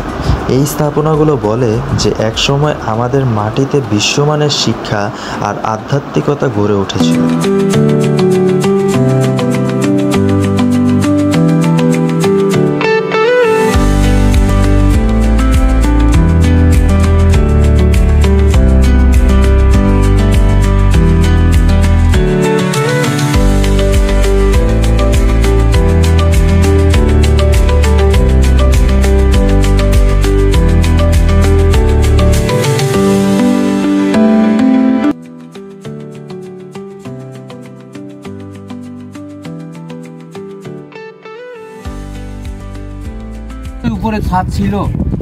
এই স্থাপনাগুলো বলে যে একসময় আমাদের মাটিতে বিশ্বমানের শিক্ষা আর আধ্যাত্মিকতা গড়ে উঠেছিল। উপরে ছাদ ছিল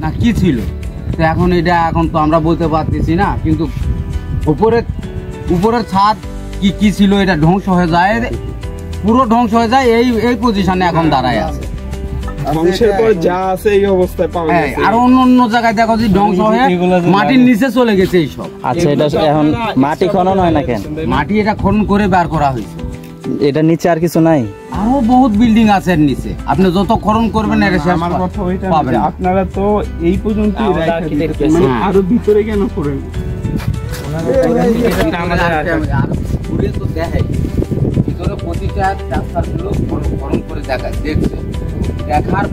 না কি ছিল, তো এখন এখন তো আমরা বলতে পারতেছি না, কিন্তু উপরের ছাদ কি ছিল এটা ধ্বংস হয়ে যায়, পুরো ধ্বংস হয়ে যায়। এই পজিশনে এখন দাঁড়ায় আছে। ধ্বংসের পর যা আছে এই অবস্থায় পাওয়া যাচ্ছে। আর অন্য জায়গায় দেখো যে ধ্বংস হয়ে মাটির নিচে চলে গেছে এইসব। আচ্ছা, এটা এখন মাটি খনন হয় না কেন? মাটি এটা খনন করে বের করা হয়েছে। এটা নিচে আর কিছু নাই? আরো বহুত বিল্ডিং আছে এর নিচে, আপনি যত খনন করবেন এর শেষ আমার কথা ওইটা পাবেন। না, আপনারা তো এই পর্যন্তই রাখা দিয়েছেন, মানে আরো ভিতরে কেন করেন? ঘুরে তো দেখাই ভিতরে প্রতিটা ডাক্তার গুলো খনন করে দেখায়, দেখছে দেখার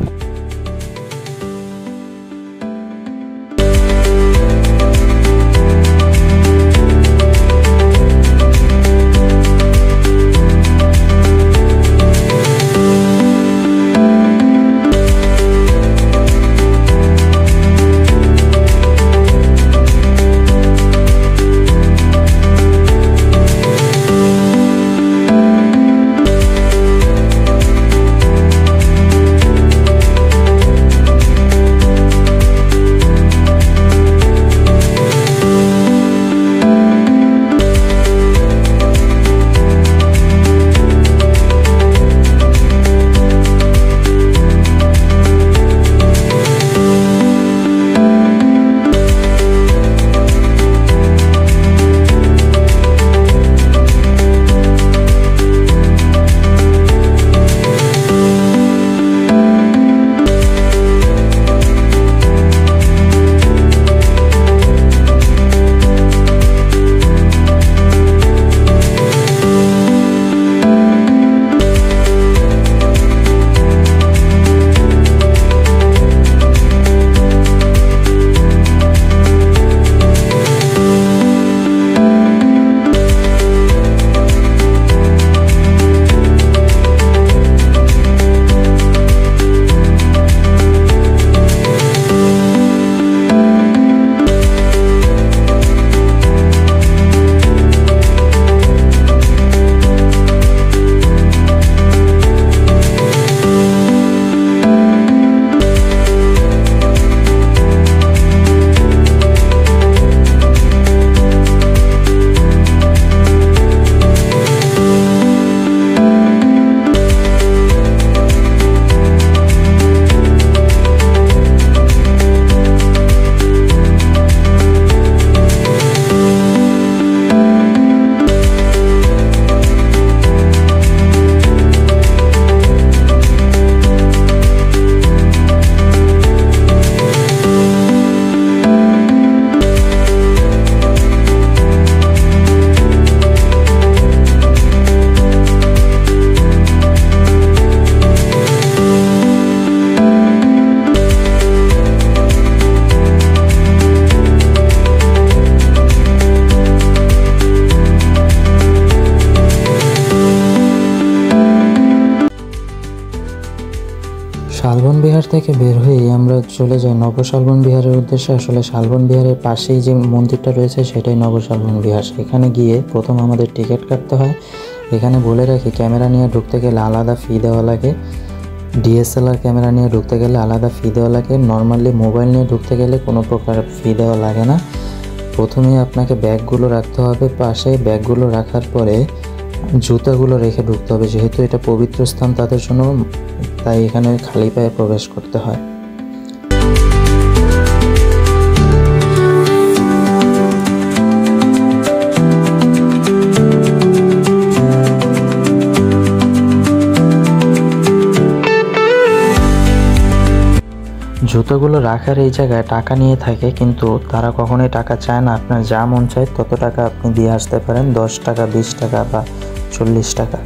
বিহার থেকে বের হয়ে আমরা চলে যাই নবশালবন বিহারের উদ্দেশ্যে। আসলে শালবন বিহারের পাশেই যে মন্দিরটা রয়েছে সেটাই নবশালবন বিহার। সেখানে গিয়ে প্রথম আমাদের টিকিট কাটতে হয়। এখানে বলে রাখি, ক্যামেরা নিয়ে ঢুকতে গেলে আলাদা ফি দেওয়া লাগে। ডিএসএলআর ক্যামেরা নিয়ে ঢুকতে গেলে আলাদা ফি দেওয়া লাগে। নর্মালি মোবাইল নিয়ে ঢুকতে গেলে কোনো প্রকার ফি দেওয়া লাগে না। প্রথমে আপনাকে ব্যাগগুলো রাখতে হবে পাশে। ব্যাগগুলো রাখার পরে জুতাগুলো রেখে ঢুকতে হবে, যেহেতু এটা পবিত্র স্থান তাদের জন্য, তাই এখানে খালি পায়ে প্রবেশ করতে হয়। জুতোগুলো রাখার এই জায়গায় টাকা নিয়ে থাকে, কিন্তু তারা কখনোই টাকা চায় না। আপনার যা মন চায় তত টাকা আপনি দিয়ে আসতে পারেন, 10 টাকা, 20 টাকা বা 40 টাকা।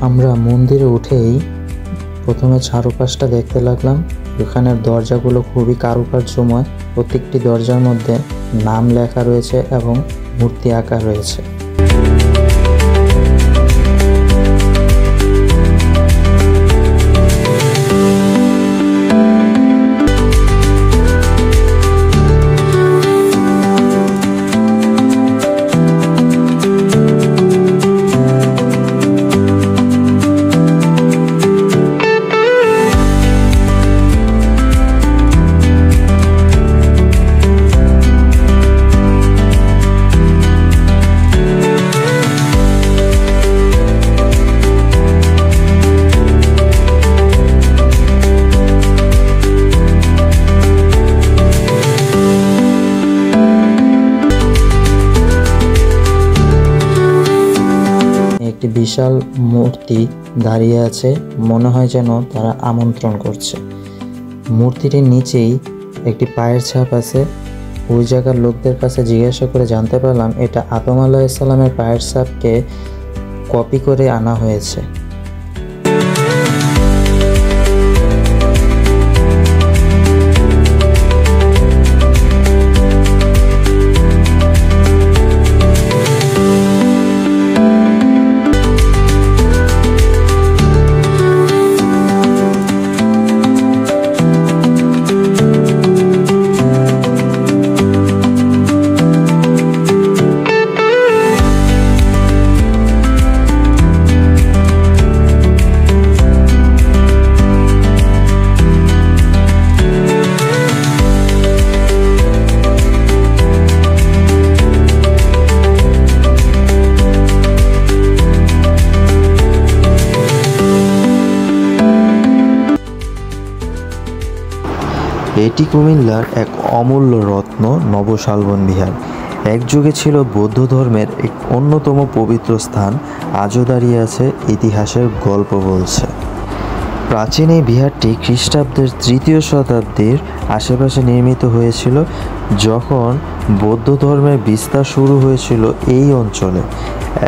আমরা মন্দিরে উঠেই প্রথমে চারপাশটা দেখতে লাগলাম। এখানের দরজাগুলো খুবই কারুকার্যময়। প্রত্যেকটি দরজার মধ্যে নাম লেখা রয়েছে এবং মূর্তি আঁকা রয়েছে। একটি বিশাল মূর্তি দাঁড়িয়ে আছে, মনে হয় যেন তারা আমন্ত্রণ করছে। মূর্তিটির নিচেই একটি পায়ের ছাপ আছে। ওই জায়গার লোকদের কাছে জিজ্ঞাসা করে জানতে পারলাম এটা আদম আলাইহিস সালামের পায়ের ছাপকে কপি করে আনা হয়েছে। এটি কুমিল্লার এক অমূল্য রত্ন নবশালবন বিহার। এক যুগে ছিল বৌদ্ধ ধর্মের এক অন্যতম পবিত্র স্থান, আজও দাঁড়িয়ে আছে, ইতিহাসের গল্প বলছে। প্রাচীন এই বিহারটি খ্রিস্টাব্দের 3য় শতাব্দীর আশেপাশে নির্মিত হয়েছিল, যখন বৌদ্ধ ধর্মের বিস্তার শুরু হয়েছিল এই অঞ্চলে।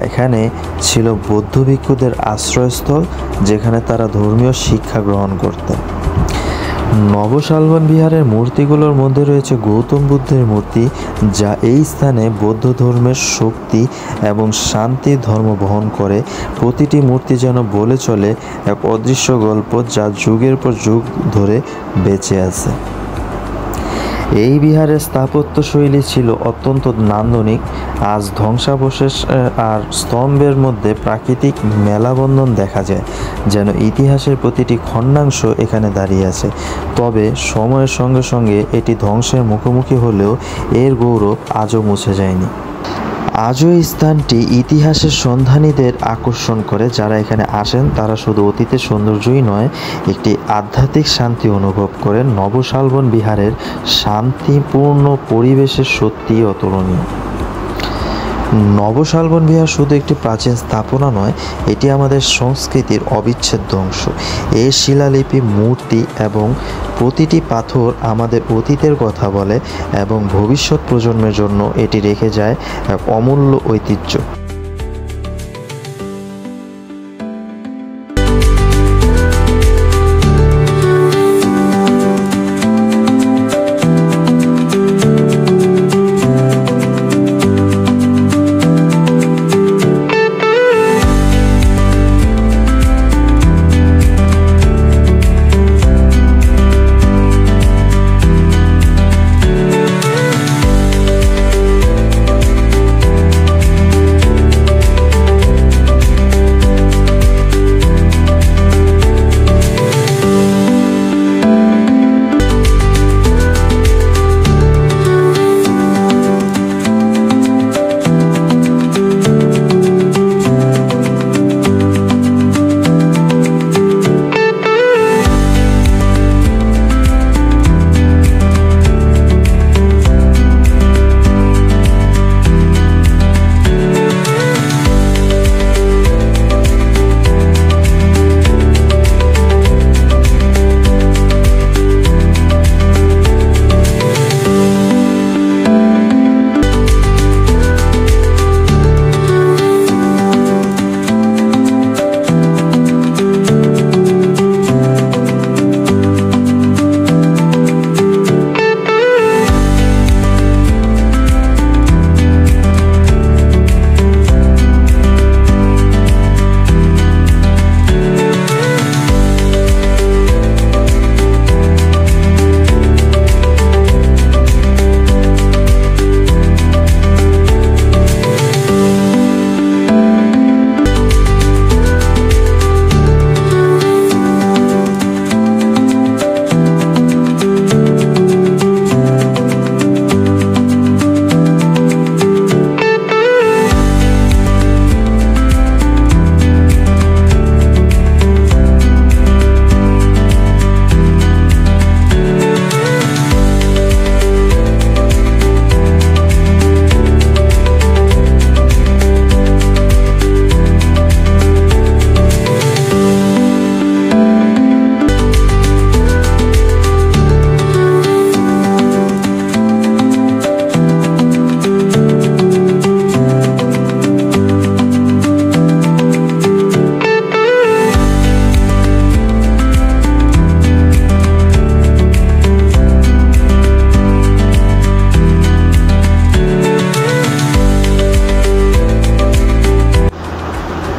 এখানে ছিল বৌদ্ধ ভিক্ষুদের আশ্রয়স্থল, যেখানে তারা ধর্মীয় শিক্ষা গ্রহণ করতেন। নবশালবন বিহারের মূর্তিগুলোর মধ্যে রয়েছে গৌতম বুদ্ধের মূর্তি, যা এই স্থানে বৌদ্ধ ধর্মের শক্তি এবং শান্তির ধর্ম বহন করে। প্রতিটি মূর্তি যেন বলে চলে এক অদৃশ্য গল্প, যা যুগের পর যুগ ধরে বেঁচে আছে। এই বিহারের স্থাপত্য শৈলী ছিল অত্যন্ত নান্দনিক। আজ ধ্বংসাবশেষ আর স্তম্ভের মধ্যে প্রাকৃতিক মেলাবন্ধন দেখা যায়, যেন ইতিহাসের প্রতিটি খণ্ডাংশ এখানে দাঁড়িয়ে আছে। তবে সময়ের সঙ্গে সঙ্গে এটি ধ্বংসের মুখোমুখি হলেও এর গৌরব আজও মুছে যায়নি। আজও এই স্থানটি ইতিহাসের সন্ধানীদের আকর্ষণ করে। যারা এখানে আসেন তারা শুধু অতীতের সৌন্দর্যই নয়, একটি আধ্যাত্মিক শান্তি অনুভব করেন। নবশালবন বিহারের শান্তিপূর্ণ পরিবেশের সত্যিই অতুলনীয়। নবশালবন বিহার শুধু একটি প্রাচীন স্থাপনা নয়, এটি আমাদের সংস্কৃতির অবিচ্ছেদ্য অংশ। এই শিলালিপি, মূর্তি এবং প্রতিটি পাথর আমাদের অতীতের কথা বলে এবং ভবিষ্যৎ প্রজন্মের জন্য এটি রেখে যায় এক অমূল্য ঐতিহ্য।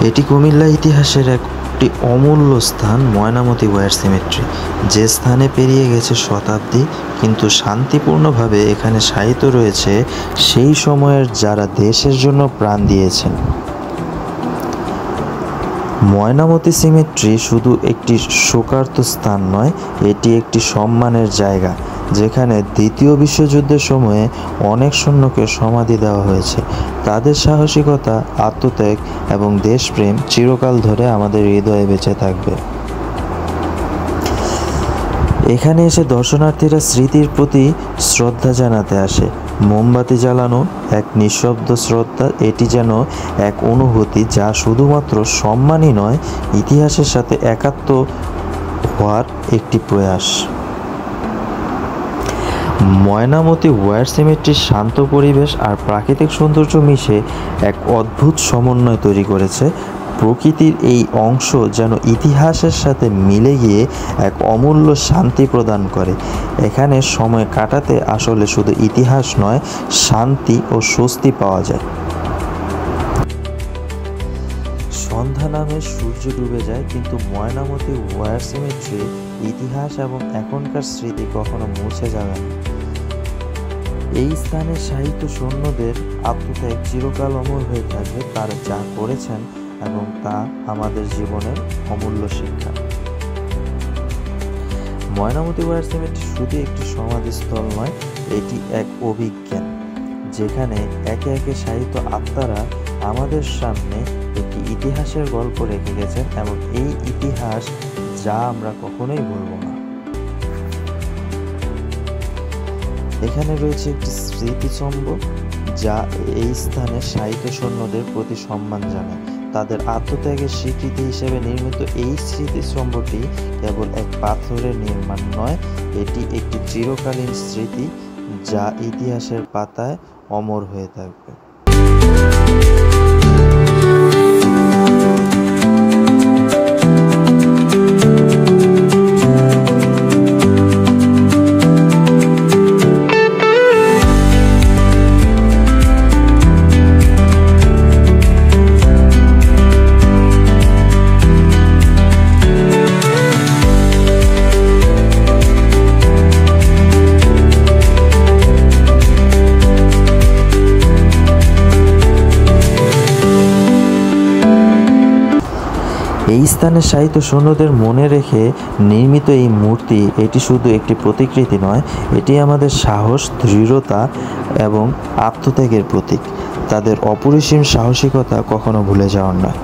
এটি কুমিল্লা ইতিহাসের একটি অমূল্য স্থান, ময়নামতি ওয়্যার সিমেট্রি, যে স্থানে পেরিয়ে গেছে শতাব্দী, কিন্তু শান্তিপূর্ণভাবে এখানে শায়িত রয়েছে সেই সময়ের যারা দেশের জন্য প্রাণ দিয়েছেন। ময়নামতি সিমেট্রি শুধু একটি শোকার্ত স্থান নয়, এটি একটি সম্মানের জায়গা, যেখানে দ্বিতীয় বিশ্বযুদ্ধের সময়ে অনেক সৈন্যকে সমাধি দেওয়া হয়েছে। তাদের সাহসিকতা, আত্মত্যাগ এবং দেশপ্রেম চিরকাল ধরে আমাদের হৃদয়ে বেঁচে থাকবে। এখানে এসে দর্শনার্থীরা স্মৃতির প্রতি শ্রদ্ধা জানাতে আসে। মোমবাতি জ্বালানো এক নিঃশব্দ শ্রদ্ধা, এটি যেন এক অনুভূতি যা শুধুমাত্র সম্মানই নয়, ইতিহাসের সাথে একাত্ম হওয়ার একটি প্রয়াস। ময়নামতি ওয়ার সিমেট্রির শান্ত পরিবেশ আর প্রাকৃতিক সৌন্দর্য মিশে এক অদ্ভুত সমন্বয় তৈরি করেছে। প্রকৃতির এই অংশ যেন ইতিহাসের সাথে মিলে গিয়ে এক অমূল্য শান্তি প্রদান করে। এখানে সময় কাটাতে আসলে শুধু ইতিহাস নয়, শান্তি ও স্বস্তি পাওয়া যায়। সন্ধ্যা নামে সূর্য ডুবে যায়, কিন্তু ময়নামতি ওয়ার সিমেট্রি ইতিহাস এবং এখনকার স্মৃতি কখনো মুছে যাবে না। এই স্থানের সাহিত্য সৈন্যদের আত্মত্যাগ চিরকাল অমর হয়ে থাকবে। তারা যা করেছেন এবং তা আমাদের জীবনের অমূল্য শিক্ষা। ময়নামতি ওয়ার সিমেট্রি শুধু একটি সমাধিস্থল নয়, এটি এক অভিজ্ঞান যেখানে একে একে সাহিত্য আত্মারা আমাদের সামনে একটি ইতিহাসের গল্প রেখে গেছেন, এবং এই ইতিহাস যা আমরা কখনোই ভুলব না। এখানে রয়েছে একটি স্মৃতিস্তম্ভ যা এই স্থানে সাহিত্য সৈন্যদের প্রতি সম্মান জানায়। তাদের আত্মত্যাগের স্বীকৃতি হিসেবে নির্মিত এই স্মৃতিস্তম্ভটি কেবল এক পাথরের নির্মাণ নয়, এটি একটি চিরকালীন স্মৃতি যা ইতিহাসের পাতায় অমর হয়ে থাকবে। এই স্থানের সাহিত্য সৈন্যদের মনে রেখে নির্মিত এই মূর্তি, এটি শুধু একটি প্রতিকৃতি নয়, এটি আমাদের সাহস, দৃঢ়তা এবং আত্মত্যাগের প্রতীক। তাদের অপরিসীম সাহসিকতা কখনো ভুলে যাওয়ার নয়।